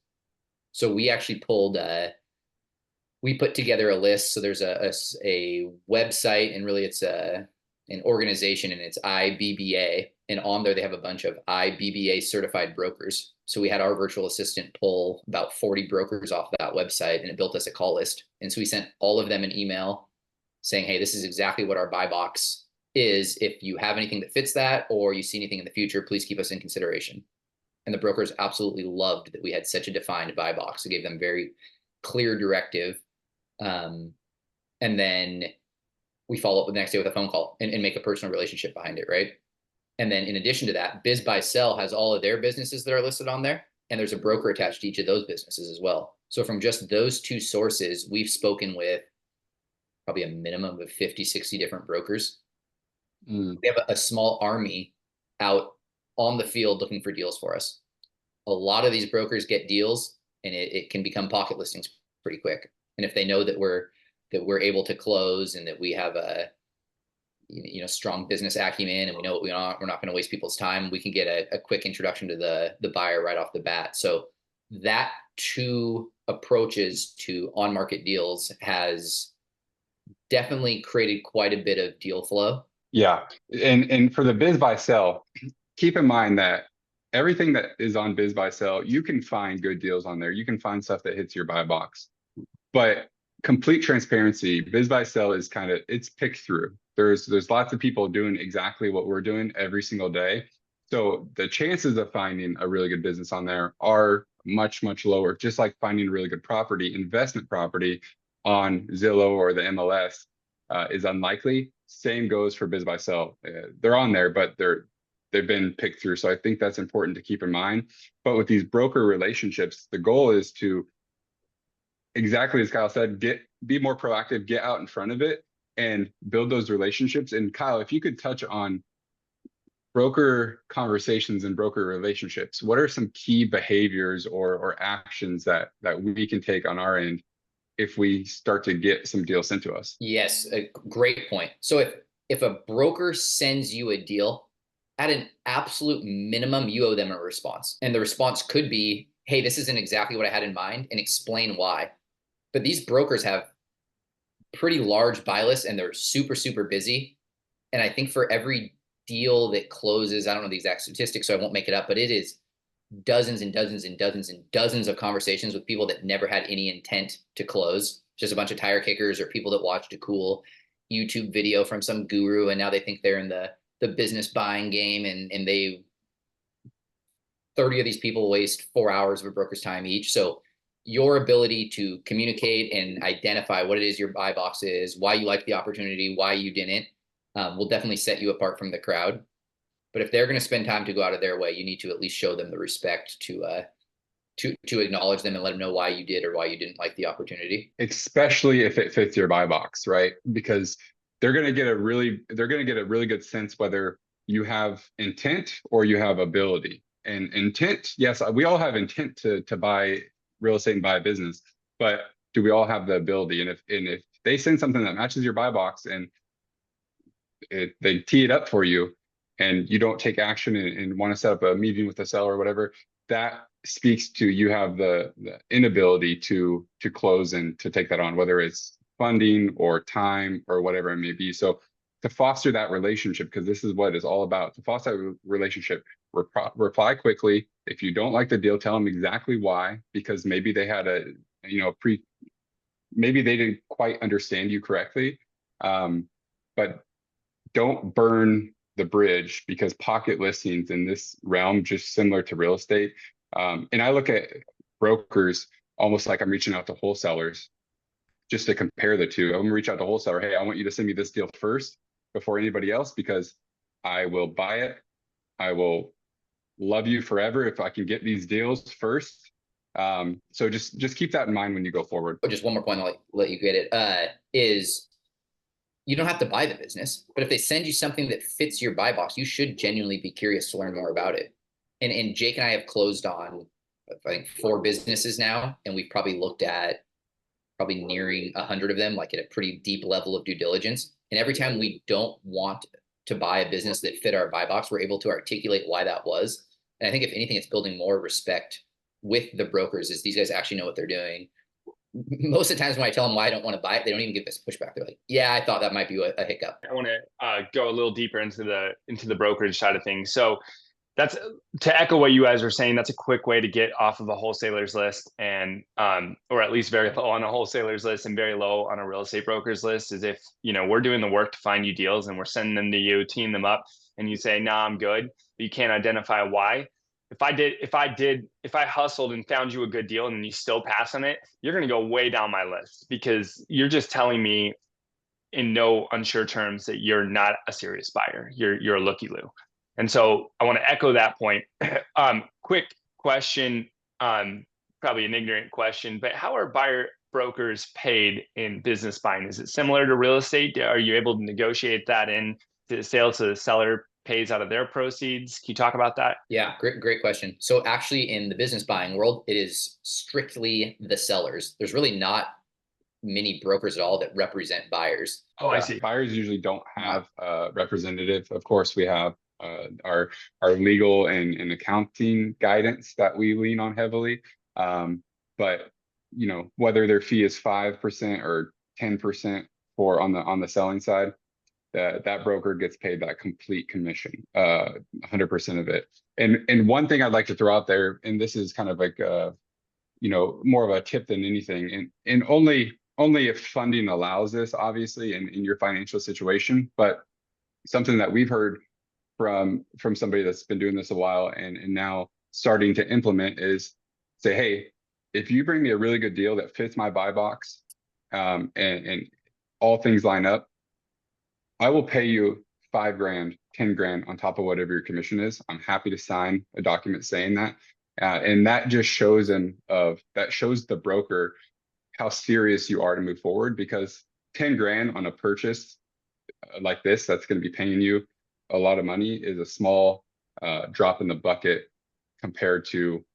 E: So we actually we put together a list. So there's a website, and really it's an organization, and it's IBBA. And on there, they have a bunch of IBBA certified brokers. So we had our virtual assistant pull about 40 brokers off that website, and it built us a call list. And so we sent all of them an email saying, hey, this is exactly what our buy box is. If you have anything that fits that, or you see anything in the future, please keep us in consideration. And the brokers absolutely loved that we had such a defined buy box. It gave them very clear directive. And then we follow up the next day with a phone call and make a personal relationship behind it, right? And then in addition to that, Biz by Sell has all of their businesses that are listed on there, and there's a broker attached to each of those businesses as well. So from just those two sources, we've spoken with probably a minimum of 50, 60 different brokers. We have a small army out on the field looking for deals for us. A lot of these brokers get deals, and it can become pocket listings pretty quick. And if they know that we're able to close and that we have a strong business acumen and we know what we're not going to waste people's time, we can get a quick introduction to the buyer right off the bat. So that two approaches to on-market deals has definitely created quite a bit of deal flow.
C: Yeah. And for the Biz by Sell, keep in mind that everything that is on Biz by Sell, you can find good deals on there. You can find stuff that hits your buy box. But complete transparency, Biz by Sell is it's picked through. There's lots of people doing exactly what we're doing every single day. So the chances of finding a really good business on there are much, much lower. Just like finding really good property, investment property on Zillow or the MLS is unlikely. Same goes for Biz by Sell. They're on there, but they've been picked through. So I think that's important to keep in mind. But with these broker relationships, the goal is to, exactly as Kyle said, be more proactive, get out in front of it and build those relationships. And Kyle, if you could touch on broker conversations and broker relationships, what are some key behaviors or actions that we can take on our end if we start to get some deals sent to us?
E: Yes, a great point. So if a broker sends you a deal, at an absolute minimum, you owe them a response. And the response could be, hey, this isn't exactly what I had in mind, and explain why. But these brokers have pretty large buy lists, and they're super, super busy. And I think for every deal that closes, I don't know the exact statistics, so I won't make it up, but it is dozens and dozens and dozens and dozens of conversations with people that never had any intent to close. Just a bunch of tire kickers or people that watched a cool YouTube video from some guru, and now they think they're in the business buying game, and 30 of these people waste 4 hours of a broker's time each. So your ability to communicate and identify what it is your buy box is, why you like the opportunity, why you didn't, will definitely set you apart from the crowd. But if they're going to spend time to go out of their way, you need to at least show them the respect to acknowledge them and let them know why you did or why you didn't like the opportunity.
C: Especially if it fits your buy box, right? Because they're going to get a really good sense whether you have intent or you have ability. And intent, yes, we all have intent to buy real estate and buy a business, but do we all have the ability? And if they send something that matches your buy box and they tee it up for you, and you don't take action and want to set up a meeting with the seller or whatever, that speaks to you have the inability to close and to take that on, whether it's funding or time or whatever it may be. So to foster that relationship, because this is what it's all about, to foster that relationship, reply quickly. If you don't like the deal, tell them exactly why, because maybe they had maybe they didn't quite understand you correctly. But don't burn the bridge, because pocket listings in this realm, just similar to real estate. And I look at brokers almost like I'm reaching out to wholesalers just to compare the two. I'm gonna reach out to wholesaler. Hey, I want you to send me this deal first before anybody else, because I will buy it. I will love you forever if I can get these deals first. So just keep that in mind when you go forward.
E: Just one more point, I'll let you get it, is you don't have to buy the business, but if they send you something that fits your buy box, you should genuinely be curious to learn more about it. And Jake and I have closed on, I think, 4 businesses now, and we've probably looked at probably nearing 100 of them, like at a pretty deep level of due diligence. And every time we don't want to buy a business that fit our buy box, we're able to articulate why that was. And I think if anything, it's building more respect with the brokers, is these guys actually know what they're doing. Most of the times when I tell them why I don't want to buy it, they don't even give us pushback. They're like, yeah, I thought that might be a hiccup.
D: I want to go a little deeper into the brokerage side of things. So that's, to echo what you guys are saying, that's a quick way to get off of a wholesaler's list, and or at least very low on a wholesaler's list and very low on a real estate broker's list, is if, you know, we're doing the work to find you deals and we're sending them to you, teeing them up, and you say, nah, I'm good, but you can't identify why. If I hustled and found you a good deal and then you still pass on it, you're going to go way down my list, because you're just telling me in no unsure terms that you're not a serious buyer. You're a looky-loo. And so I want to echo that point. Quick question, probably an ignorant question, but how are buyer brokers paid in business buying? Is it similar to real estate? Are you able to negotiate that in to the sale, so the seller pays out of their proceeds? Can you talk about that?
E: Yeah, great question. So actually, in the business buying world, it is strictly the sellers. There's really not many brokers at all that represent buyers.
D: Oh, I see.
C: Buyers usually don't have a representative. Of course, we have our legal and accounting guidance that we lean on heavily. But you know, whether their fee is 5% or 10% for on the selling side, that broker gets paid that complete commission, 100% of it. And one thing I'd like to throw out there, and this is kind of like you know, more of a tip than anything, and only if funding allows this, obviously, in your financial situation, but something that we've heard from somebody that's been doing this a while and now starting to implement is say, hey, if you bring me a really good deal that fits my buy box, and all things line up, I will pay you $5,000, $10,000 on top of whatever your commission is. I'm happy to sign a document saying that. And that just shows shows the broker how serious you are to move forward, because $10,000 on a purchase like this, that's going to be paying you a lot of money, is a small drop in the bucket compared to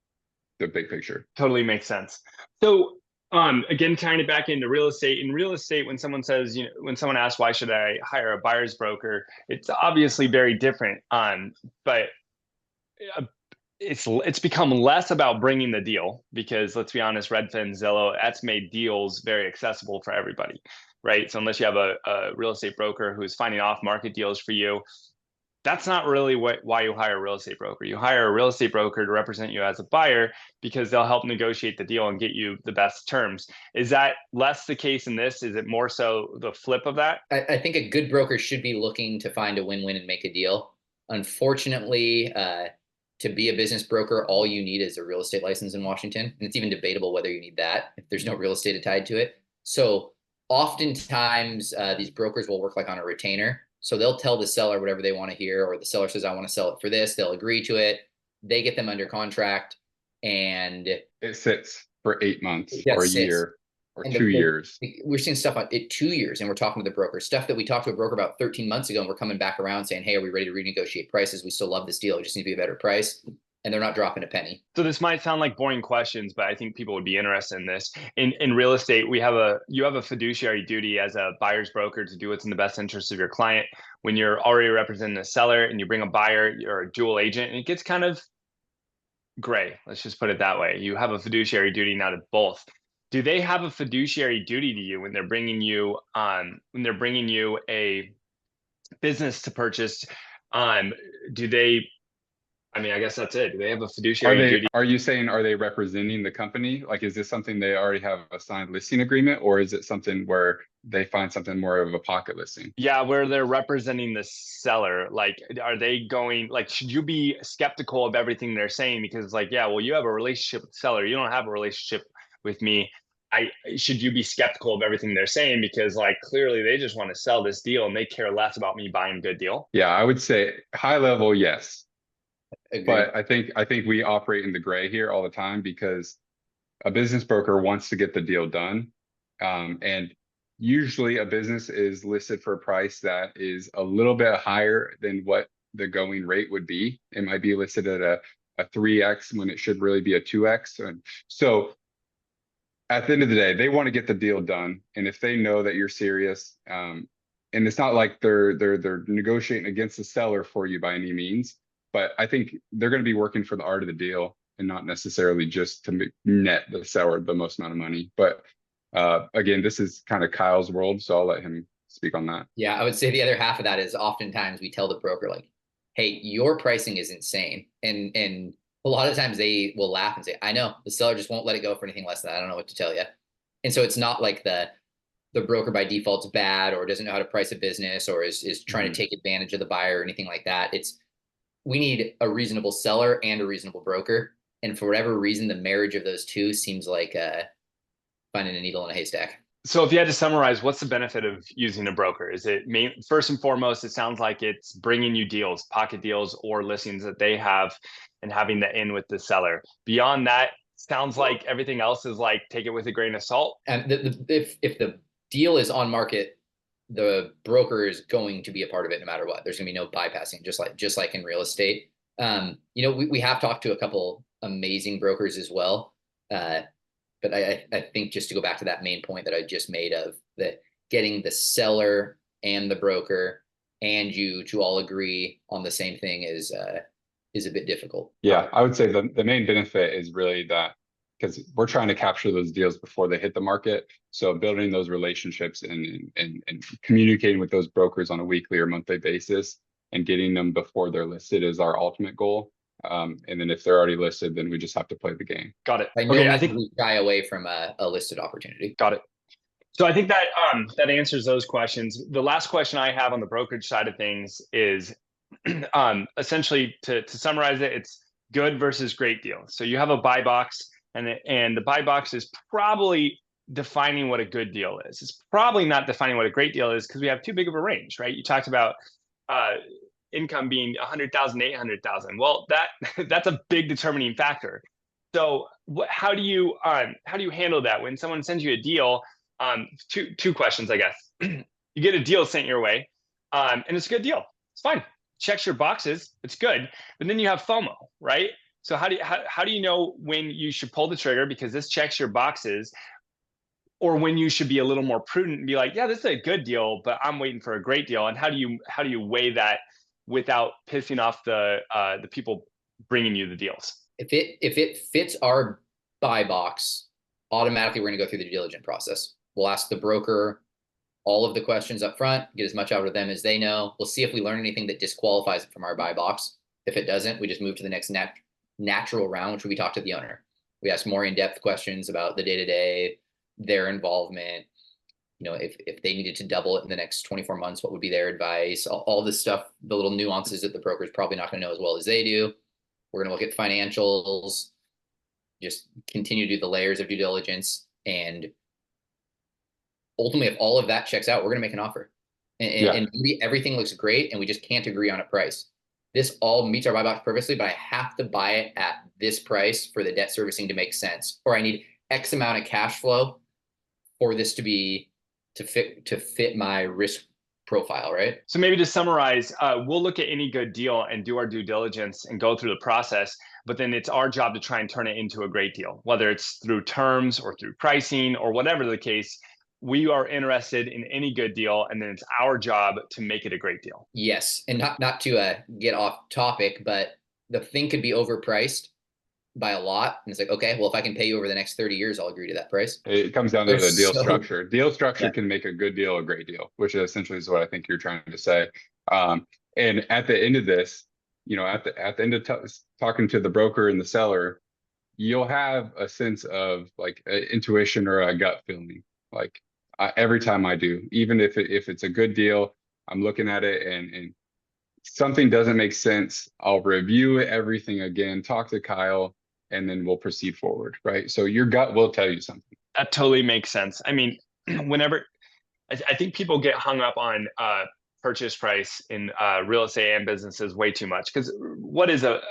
C: the big picture.
D: Totally makes sense. So again, tying it back into real estate, in real estate, when someone says, you know, when someone asks, why should I hire a buyer's broker? It's obviously very different. But it's become less about bringing the deal, because let's be honest, Redfin, Zillow, that's made deals very accessible for everybody, right? So unless you have a real estate broker who's finding off market deals for you, that's not really why you hire a real estate broker. You hire a real estate broker to represent you as a buyer, because they'll help negotiate the deal and get you the best terms. Is that less the case in this? Is it more so the flip of that?
E: I think a good broker should be looking to find a win-win and make a deal. Unfortunately, to be a business broker, all you need is a real estate license in Washington. And it's even debatable whether you need that if there's no real estate tied to it. So oftentimes these brokers will work like on a retainer. So they'll tell the seller whatever they want to hear, or the seller says, I want to sell it for this. They'll agree to it. They get them under contract, and
C: it sits for 8 months or a year or 2 years.
E: We're seeing stuff on it 2 years, and we're talking to the broker, stuff that we talked to a broker about 13 months ago, and we're coming back around saying, hey, are we ready to renegotiate prices? We still love this deal. It just needs to be a better price. and they're not dropping a penny.
D: So this might sound like boring questions, but I think people would be interested in this. In real estate, you have a fiduciary duty as a buyer's broker to do what's in the best interest of your client. When you're already representing a seller and you bring a buyer, you're a dual agent, and it gets kind of gray. Let's just put it that way. You have a fiduciary duty now to both. Do they have a fiduciary duty to you when they're bringing you a business to purchase? Do they? I mean, I guess that's it. Do they have a fiduciary duty?
C: Are you saying, are they representing the company? Like, is this something they already have a signed listing agreement, or is it something where they find something more of a pocket listing?
D: Yeah, where they're representing the seller. Like, are they going, like, should you be skeptical of everything they're saying? Because it's like, yeah, well, you have a relationship with the seller. You don't have a relationship with me. Should you be skeptical of everything they're saying? Because like, clearly they just want to sell this deal and they care less about me buying a good deal.
C: Yeah, I would say high level, yes.
E: Agreed.
C: But I think we operate in the gray here all the time, because a business broker wants to get the deal done. And usually a business is listed for a price that is a little bit higher than what the going rate would be. It might be listed at a 3x when it should really be a 2x. And so at the end of the day, they want to get the deal done. And if they know that you're serious, and it's not like they're negotiating against the seller for you by any means, but I think they're going to be working for the art of the deal and not necessarily just to net the seller the most amount of money. But again, this is kind of Kyle's world, so I'll let him speak on that.
E: Yeah, I would say the other half of that is oftentimes we tell the broker, like, hey, your pricing is insane. And a lot of times they will laugh and say, I know, the seller just won't let it go for anything less than that. I don't know what to tell you. And so it's not like the broker by default's bad or doesn't know how to price a business or is trying to take advantage of the buyer or anything like that. We need a reasonable seller and a reasonable broker. And for whatever reason, the marriage of those two seems like finding a needle in a haystack.
D: So if you had to summarize, what's the benefit of using a broker? Is it first and foremost, it sounds like it's bringing you deals, pocket deals or listings that they have and having the in with the seller. Beyond that, sounds like everything else is like, take it with a grain of salt.
E: And if the deal is on market, the broker is going to be a part of it no matter what. There's gonna be no bypassing, just like in real estate. We have talked to a couple amazing brokers as well. But I think just to go back to that main point that I just made of that getting the seller and the broker and you to all agree on the same thing is a bit difficult.
C: Yeah, I would say the main benefit is really that, because we're trying to capture those deals before they hit the market. So building those relationships and communicating with those brokers on a weekly or monthly basis and getting them before they're listed is our ultimate goal. And then if they're already listed, then we just have to play the game.
D: Got it.
E: Okay, I think we shy away from a listed opportunity.
D: Got it. So I think that that answers those questions. The last question I have on the brokerage side of things is essentially to summarize it, it's good versus great deal. So you have a buy box, and the buy box is probably defining what a good deal is. It's probably not defining what a great deal is because we have too big of a range, right? You talked about income being 100,000 to 800,000. Well, that's a big determining factor. So how do you handle that when someone sends you a deal? Two questions, I guess. You get a deal sent your way, and it's a good deal. It's fine. Checks your boxes. It's good. But then you have FOMO, right? So how do you know when you should pull the trigger because this checks your boxes, or when you should be a little more prudent and be like, yeah, this is a good deal, but I'm waiting for a great deal? And how do you weigh that without pissing off the people bringing you the deals?
E: If it fits our buy box, automatically we're going to go through the due diligence process. We'll ask the broker all of the questions up front, get as much out of them as they know. We'll see if we learn anything that disqualifies it from our buy box. If it doesn't, we just move to the next natural round, which we talk to the owner. We ask more in-depth questions about the day-to-day, their involvement. If they needed to double it in the next 24 months, what would be their advice? All this stuff, the little nuances that the broker is probably not going to know as well as they do. We're going to look at financials, just continue to do the layers of due diligence. And ultimately, if all of that checks out, we're going to make an offer. And maybe everything looks great and we just can't agree on a price. This all meets our buy box perfectly, but I have to buy it at this price for the debt servicing to make sense. Or I need X amount of cash flow for this to fit my risk profile, right?
D: So maybe to summarize, we'll look at any good deal and do our due diligence and go through the process. but then it's our job to try and turn it into a great deal, whether it's through terms or through pricing or whatever the case. We are interested in any good deal, and then it's our job to make it a great deal.
E: Yes, and not to get off topic, but the thing could be overpriced by a lot, and it's like, okay, well, if I can pay you over the next 30 years, I'll agree to that price.
C: It comes down to the deal structure. Deal structure
E: Yeah.
C: can make a good deal a great deal, which essentially is what I think you're trying to say. And at the end of this, at the end of talking to the broker and the seller, you'll have a sense of like intuition or a gut feeling. Like every time I do, even if it's a good deal, I'm looking at it and something doesn't make sense, I'll review everything again, talk to Kyle, and then we'll proceed forward, right? So your gut will tell you something.
D: That totally makes sense. I mean, whenever I think people get hung up on purchase price in real estate and businesses way too much, because what is that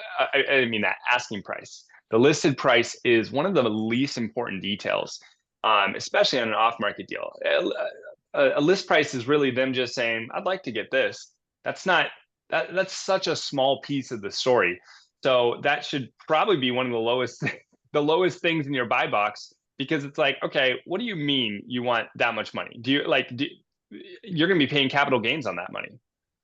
D: asking price? The listed price is one of the least important details, especially on an off-market deal. A list price is really them just saying, I'd like to get this. That's such a small piece of the story. So that should probably be one of the lowest things in your buy box, because it's like, okay, what do you mean you want that much money? You're going to be paying capital gains on that money.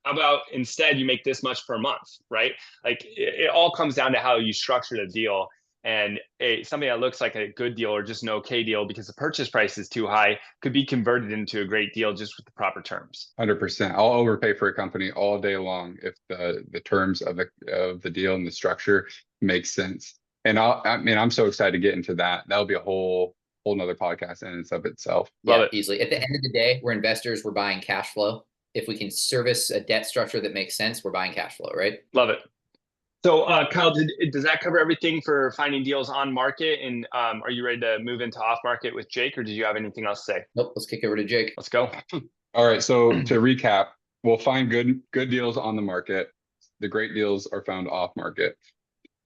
D: How about instead you make this much per month, right? Like it all comes down to how you structure the deal. And something that looks like a good deal or just an okay deal because the purchase price is too high could be converted into a great deal just with the proper terms.
C: 100%. I'll overpay for a company all day long if the terms of the deal and the structure makes sense. And I'm so excited to get into that. That'll be a whole nother podcast in and of itself.
E: Yeah, easily. At the end of the day, we're investors. We're buying cash flow. If we can service a debt structure that makes sense, we're buying cash flow, right?
D: Love it. So, Kyle, does that cover everything for finding deals on market? And are you ready to move into off market with Jake, or did you have anything else to say?
E: Nope. Let's kick over to Jake.
D: Let's go.
C: All right. So to recap, we'll find good deals on the market. The great deals are found off market.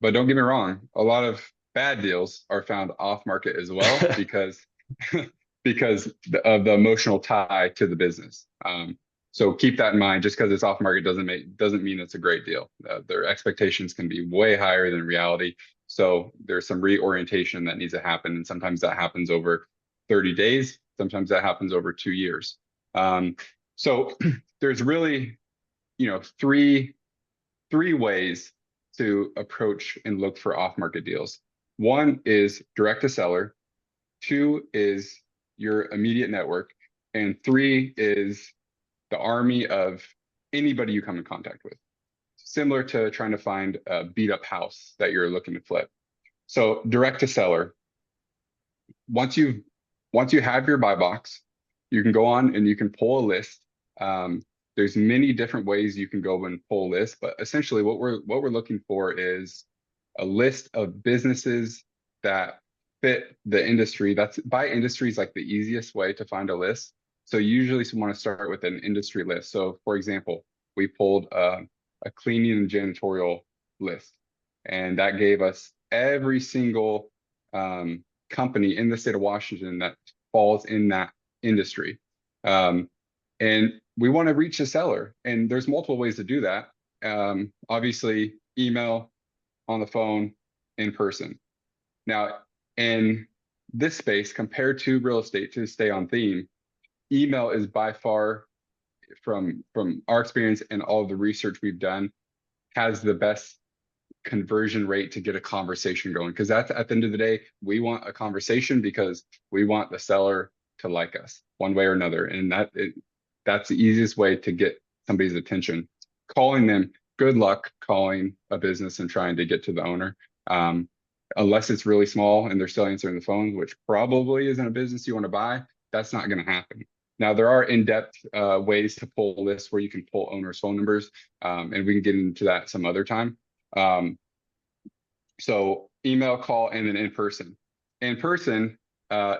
C: But don't get me wrong, a lot of bad deals are found off market as well because of the emotional tie to the business. So keep that in mind. Just because it's off market doesn't mean it's a great deal. Their expectations can be way higher than reality. So there's some reorientation that needs to happen, and sometimes that happens over 30 days. Sometimes that happens over 2 years. So there's really, three ways to approach and look for off-market deals. One is direct to seller. 2 is your immediate network, and 3 is the army of anybody you come in contact with. Similar to trying to find a beat up house that you're looking to flip. So direct to seller. Once you have your buy box, you can go on and you can pull a list. There's many different ways you can go and pull lists, but essentially what we're looking for is a list of businesses that fit the industry. That's by industry is like the easiest way to find a list. So usually you want to start with an industry list. So for example, we pulled a cleaning and janitorial list, and that gave us every single company in the state of Washington that falls in that industry. And we want to reach a seller, and there's multiple ways to do that. Obviously, email, on the phone, in person. Now, in this space, compared to real estate, to stay on theme, email is by far, from our experience and all of the research we've done, has the best conversion rate to get a conversation going. Because that's, at the end of the day, we want a conversation because we want the seller to like us one way or another. And that's the easiest way to get somebody's attention. Calling them, good luck calling a business and trying to get to the owner. Unless it's really small and they're still answering the phone, which probably isn't a business you want to buy, that's not going to happen. Now, there are in-depth ways to pull lists where you can pull owners' phone numbers, and we can get into that some other time. So email, call, and then in person. In person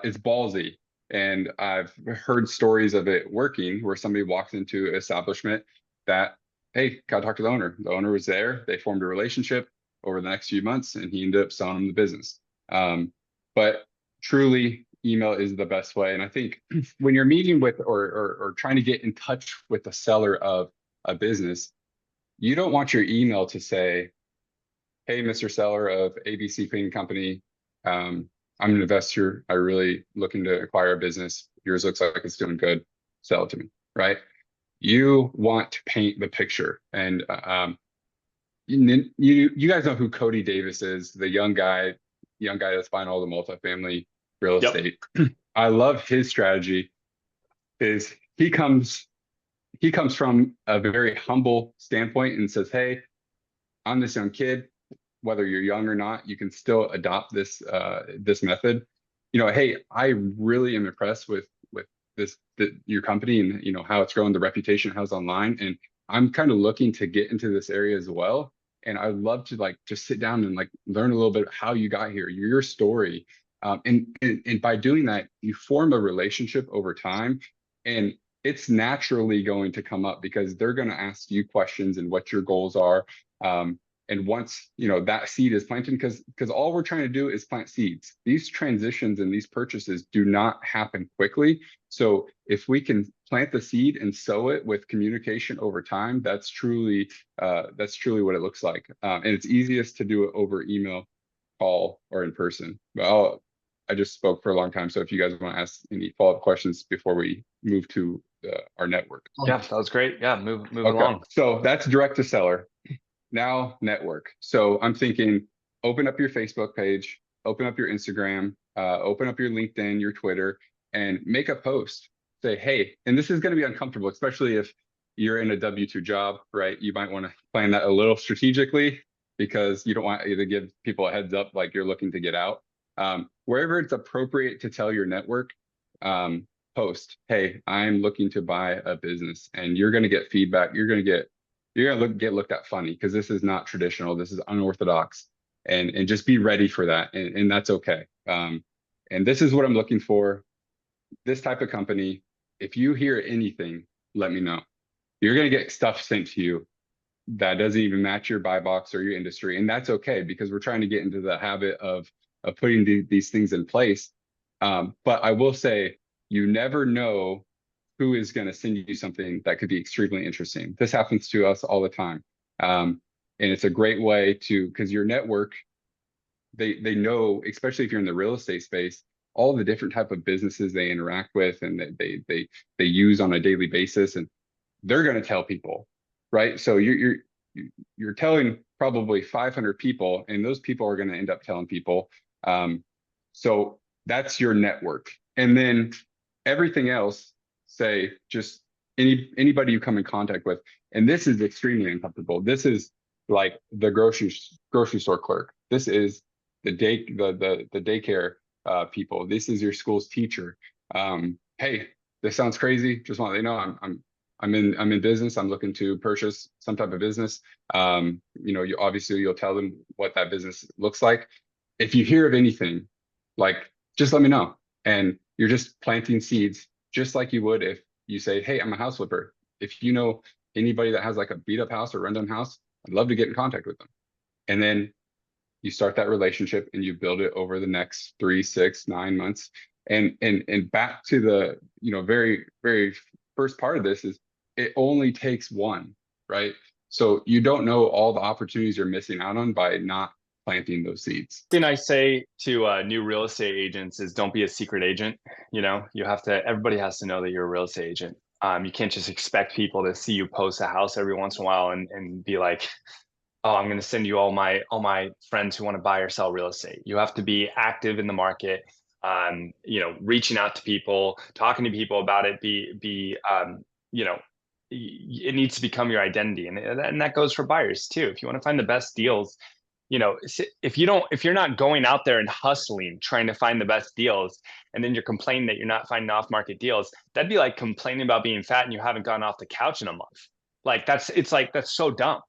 C: is ballsy, and I've heard stories of it working where somebody walks into an establishment that, hey, gotta talk to the owner. The owner was there. They formed a relationship over the next few months, and he ended up selling them the business. But truly, email is the best way. And I think when you're meeting with or trying to get in touch with the seller of a business, you don't want your email to say, hey, Mr. Seller of ABC Cleaning Company, I'm an investor. I really looking to acquire a business. Yours looks like it's doing good. Sell it to me, right? You want to paint the picture, and you guys know who Cody Davis is, the young guy that's buying all the multifamily real
D: Yep.
C: estate. I love his strategy. Is he comes from a very humble standpoint and says, hey, I'm this young kid. Whether you're young or not, you can still adopt this this method. Hey, I really am impressed with your company, and how it's growing, the reputation, how it's online, and I'm kind of looking to get into this area as well. And I'd love to like just sit down and like learn a little bit how you got here, your story, and by doing that, you form a relationship over time, and it's naturally going to come up because they're going to ask you questions and what your goals are. And once that seed is planted, because all we're trying to do is plant seeds. These transitions and these purchases do not happen quickly. So if we can plant the seed and sow it with communication over time, that's truly what it looks like. And it's easiest to do it over email, call, or in person. Well, I just spoke for a long time, so if you guys want to ask any follow-up questions before we move to our network.
D: Yeah, that was great. Yeah, move
C: Okay,
D: along.
C: so that's direct to seller. Now network. So I'm thinking, open up your Facebook page, open up your Instagram, open up your LinkedIn, your Twitter, and make a post. Say, hey, and this is going to be uncomfortable, especially if you're in a W-2 job, right? You might want to plan that a little strategically because you don't want to give people a heads up like you're looking to get out. Wherever it's appropriate to tell your network, post, hey, I'm looking to buy a business, and you're going to get feedback. You're going to get looked at funny because this is not traditional. This is unorthodox, and just be ready for that, and that's okay. And this is what I'm looking for. This type of company. If you hear anything, let me know. You're gonna get stuff sent to you that doesn't even match your buy box or your industry, and that's okay because we're trying to get into the habit of putting these things in place. But I will say, you never know who is going to send you something that could be extremely interesting. This happens to us all the time. And it's a great way to, because your network, they know, especially if you're in the real estate space, all the different type of businesses they interact with and that they use on a daily basis, and they're going to tell people, right? So you're telling probably 500 people, and those people are going to end up telling people. So that's your network. And then everything else, say just anybody you come in contact with. And this is extremely uncomfortable. This is like the grocery store clerk. This is the daycare people. This is your school's teacher. Hey, this sounds crazy. Just want to let you know I'm in business. I'm looking to purchase some type of business. You'll tell them what that business looks like. If you hear of anything, like, just let me know. And you're just planting seeds, just like you would if you say, hey, I'm a house flipper. If you know anybody that has like a beat up house or rundown house, I'd love to get in contact with them. And then you start that relationship and you build it over the next 3, 6, 9 months. And back to the, very, very first part of this is it only takes one, right? So you don't know all the opportunities you're missing out on by not planting those seeds.
D: Thing I say to new real estate agents is don't be a secret agent. Everybody has to know that you're a real estate agent. You can't just expect people to see you post a house every once in a while and be like, oh, I'm going to send you all my friends who want to buy or sell real estate. You have to be active in the market, reaching out to people, talking to people about it, it needs to become your identity. And that goes for buyers too. If you want to find the best deals, if you're not going out there and hustling, trying to find the best deals, and then you're complaining that you're not finding off-market deals, that'd be like complaining about being fat and you haven't gotten off the couch in a month. That's so dumb.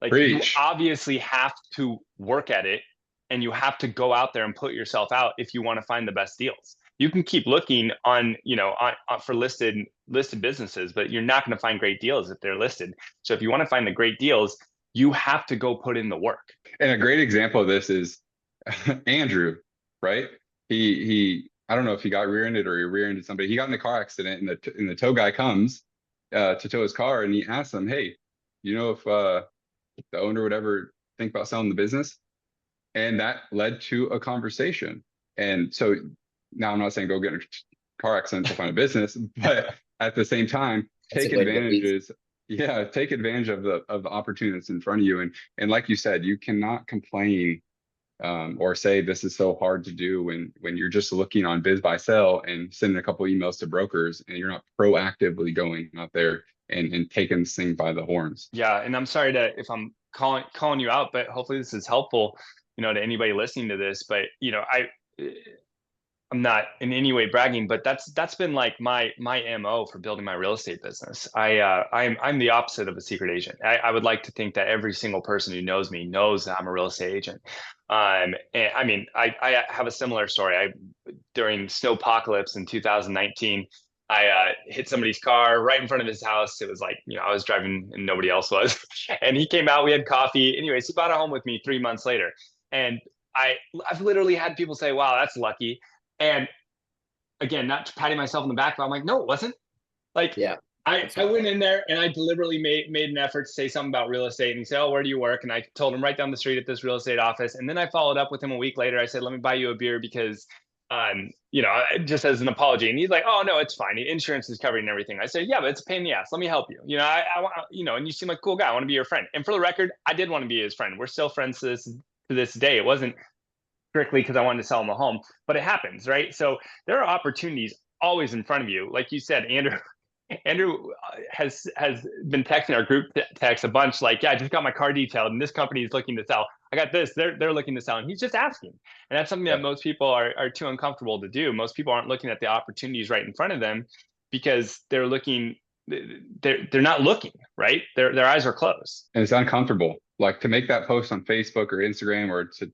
D: Like,
C: Preach.
D: you obviously have to work at it, and you have to go out there and put yourself out if you want to find the best deals. You can keep looking on for listed businesses, but you're not going to find great deals if they're listed. So if you want to find the great deals, you have to go put in the work.
C: And a great example of this is Andrew, right? He I don't know if he got rear-ended or he rear-ended somebody. He got in a car accident, and the tow guy comes to tow his car, and he asks him, hey, if the owner would ever think about selling the business? And that led to a conversation. And so now I'm not saying go get in a car accident to find a business, but at the same time,
E: That's a
C: take
E: way to get leads.
C: advantages. Yeah, take advantage of the opportunity that's in front of you. And like you said, you cannot complain or say this is so hard to do when you're just looking on Biz Buy Sell and sending a couple emails to brokers, and you're not proactively going out there and taking this thing by the horns.
D: Yeah, and I'm sorry to if I'm calling you out, but hopefully this is helpful, to anybody listening to this. But I'm not in any way bragging, but that's been like my MO for building my real estate business. I'm the opposite of a secret agent. I would like to think that every single person who knows me knows that I'm a real estate agent. And I mean, I have a similar story. During snowpocalypse in 2019, I hit somebody's car right in front of his house. It was like, I was driving and nobody else was. And he came out, we had coffee. Anyways, he bought a home with me 3 months later. And I've literally had people say, wow, that's lucky. And again, not patting myself on the back, but I'm like, no, it wasn't. Like,
E: Yeah.
D: I went in there and I deliberately made an effort to say something about real estate. And he said, oh, where do you work? And I told him right down the street at this real estate office. And then I followed up with him a week later. I said, let me buy you a beer because, just as an apology. And he's like, oh, no, it's fine. The insurance is covering everything. I said, yeah, but it's a pain in the ass. Let me help you. I want, and you seem like a cool guy. I want to be your friend. And for the record, I did want to be his friend. We're still friends to this day. It wasn't strictly because I wanted to sell him a home, but it happens, right? So there are opportunities always in front of you. Like you said, Andrew has been texting our group text a bunch, like, yeah, I just got my car detailed and this company is looking to sell. I got this, they're looking to sell. And he's just asking. And that's something that most people are too uncomfortable to do. Most people aren't looking at the opportunities right in front of them because they're not looking, right? Their eyes are closed.
C: And it's uncomfortable. Like to make that post on Facebook or Instagram or to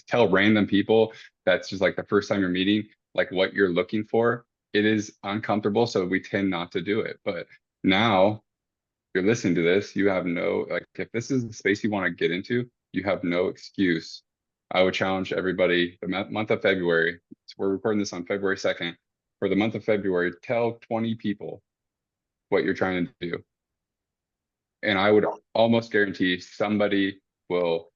C: tell random people that's just like the first time you're meeting, like what you're looking for, it is uncomfortable. So we tend not to do it. But now you're listening to this, you have no, like if this is the space you want to get into, you have no excuse. I would challenge everybody the month of February. So we're recording this on February 2nd. For the month of February, tell 20 people what you're trying to do. And I would almost guarantee somebody will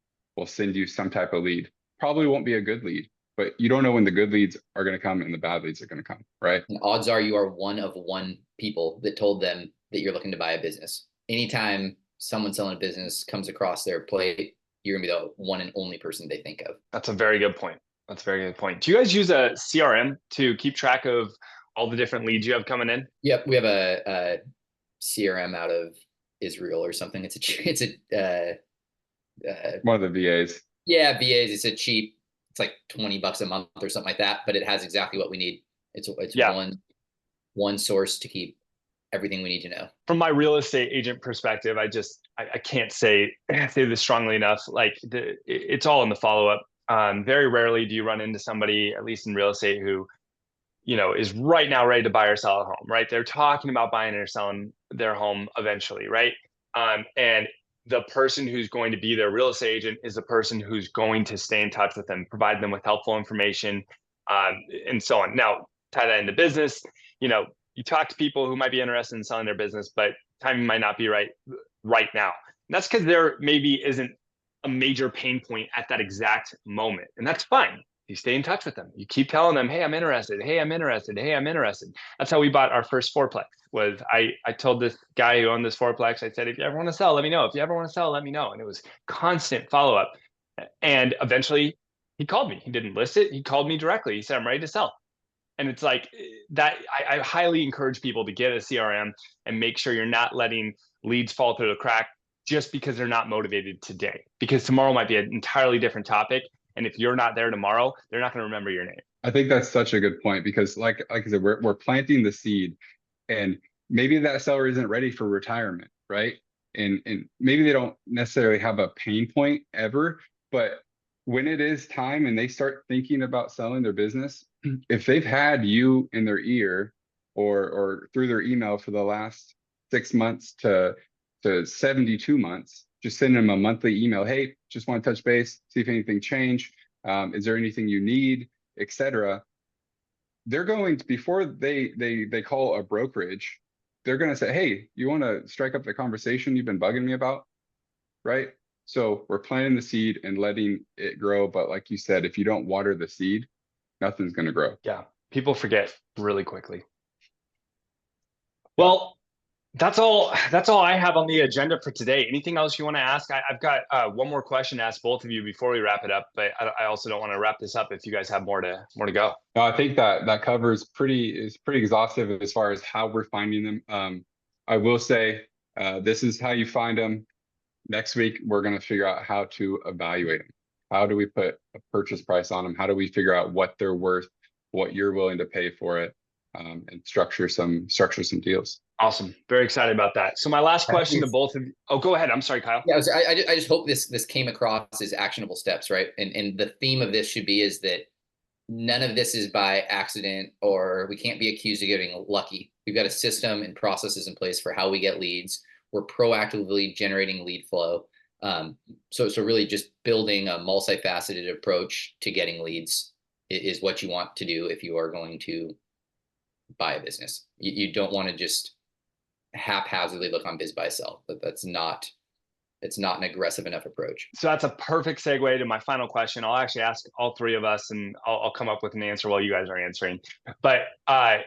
C: send you some type of lead. Probably won't be a good lead, but you don't know when the good leads are going to come and the bad leads are going to come, right?
E: And odds are you are one of one people that told them that you're looking to buy a business. Anytime someone selling a business comes across their plate, you're gonna be the one and only person they think of.
D: That's a very good point. Do you guys use a CRM to keep track of all the different leads you have coming in?
E: Yep, we have a CRM out of Israel or something. It's
C: One of the VAs.
E: Yeah, VAs. It's like $20 a month or something like that, but it has exactly what we need. It's one source to keep everything we need to know.
D: From my real estate agent perspective, I can't say this strongly enough. Like it's all in the follow-up. Very rarely do you run into somebody, at least in real estate, who is right now ready to buy or sell a home, right? They're talking about buying or selling their home eventually, right? And the person who's going to be their real estate agent is the person who's going to stay in touch with them, provide them with helpful information, and so on. Now, tie that into business, you talk to people who might be interested in selling their business, but timing might not be right now. And that's because there maybe isn't a major pain point at that exact moment. And that's fine. You stay in touch with them. You keep telling them, hey, I'm interested. Hey, I'm interested. Hey, I'm interested. That's how we bought our first fourplex. I told this guy who owned this fourplex, I said, if you ever want to sell, let me know. If you ever want to sell, let me know. And it was constant follow-up. And eventually he called me. He didn't list it. He called me directly. He said, I'm ready to sell. And it's like that. I highly encourage people to get a CRM and make sure you're not letting leads fall through the crack just because they're not motivated today, because tomorrow might be an entirely different topic. And if you're not there tomorrow, they're not going to remember your name.
C: I think that's such a good point because like I said, we're planting the seed and maybe that seller isn't ready for retirement, right? And maybe they don't necessarily have a pain point ever, but when it is time and they start thinking about selling their business, if they've had you in their ear or through their email for the last 6 months to 72 months, just send them a monthly email. Hey, just want to touch base, see if anything changed. Is there anything you need, etc. They're going to, before they call a brokerage, they're going to say, hey, you want to strike up the conversation you've been bugging me about, right? So we're planting the seed and letting it grow. But like you said, if you don't water the seed, nothing's going to grow.
D: Yeah. People forget really quickly. Well, that's all I have on the agenda for today. Anything else you want to ask? I've got one more question to ask both of you before we wrap it up, but I also don't want to wrap this up if you guys have more to go.
C: No, I think that covers is pretty exhaustive as far as how we're finding them. I will say this is how you find them. Next week, we're going to figure out how to evaluate them. How do we put a purchase price on them? How do we figure out what they're worth, what you're willing to pay for it, and structure some deals.
D: Awesome. Very excited about that. So my last question to both of you. Oh, go ahead. I'm sorry, Kyle.
E: Yeah, I just hope this came across as actionable steps, right? And the theme of this should be is that none of this is by accident, or we can't be accused of getting lucky. We've got a system and processes in place for how we get leads. We're proactively generating lead flow. So really just building a multifaceted approach to getting leads is what you want to do if you are going to buy a business. You don't want to just haphazardly look on BizBuySell. It's not an aggressive enough approach.
D: So that's a perfect segue to my final question. I'll actually ask all three of us, and I'll come up with an answer while you guys are answering. But I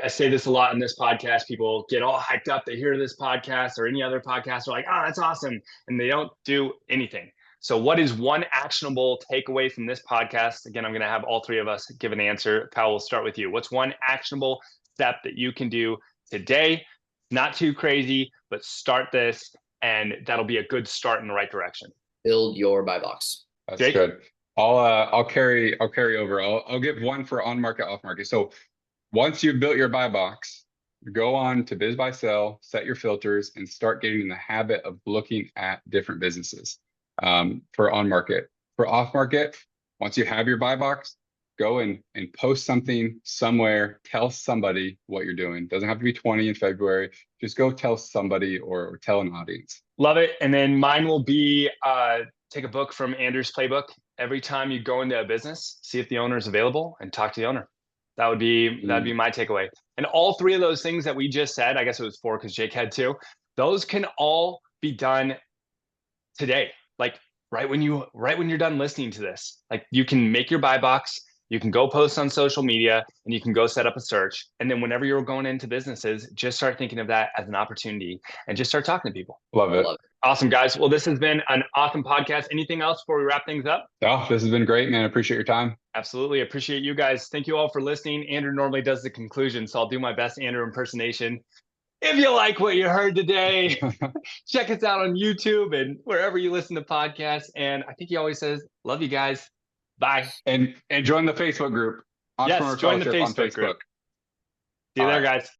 D: say this a lot in this podcast. People get all hyped up. They hear this podcast or any other podcast. They're like, oh, that's awesome. And they don't do anything. So what is one actionable takeaway from this podcast? Again, I'm going to have all three of us give an answer. Kyle, we'll start with you. What's one actionable step that you can do today? Not too crazy, but start this, and that'll be a good start in the right direction.
E: Build your buy box.
C: That's
D: Jake?
C: good. I'll carry over. I'll give one for on market, off market. So once you've built your buy box, go on to BizBuySell, set your filters, and start getting in the habit of looking at different businesses. For on market. For off market, once you have your buy box, go and post something somewhere, tell somebody what you're doing. Doesn't have to be 20 in February. Just go tell somebody or tell an audience.
D: Love it. And then mine will be take a book from Andrew's playbook. Every time you go into a business, see if the owner is available and talk to the owner. That'd be my takeaway. And all three of those things that we just said, I guess it was 4 because Jake had 2, those can all be done today. Like right when you're done listening to this, like you can make your buy box, you can go post on social media, and you can go set up a search. And then whenever you're going into businesses, just start thinking of that as an opportunity and just start talking to people.
C: Love it.
D: Awesome, guys. Well, this has been an awesome podcast. Anything else before we wrap things up?
C: Oh, this has been great, man. I appreciate your time.
D: Absolutely. Appreciate you guys. Thank you all for listening. Andrew normally does the conclusion, so I'll do my best Andrew impersonation. If you like what you heard today, check us out on YouTube and wherever you listen to podcasts. And I think he always says, love you guys. Bye.
C: And join the Facebook group.
D: Yes, join the Facebook group. See you there, guys.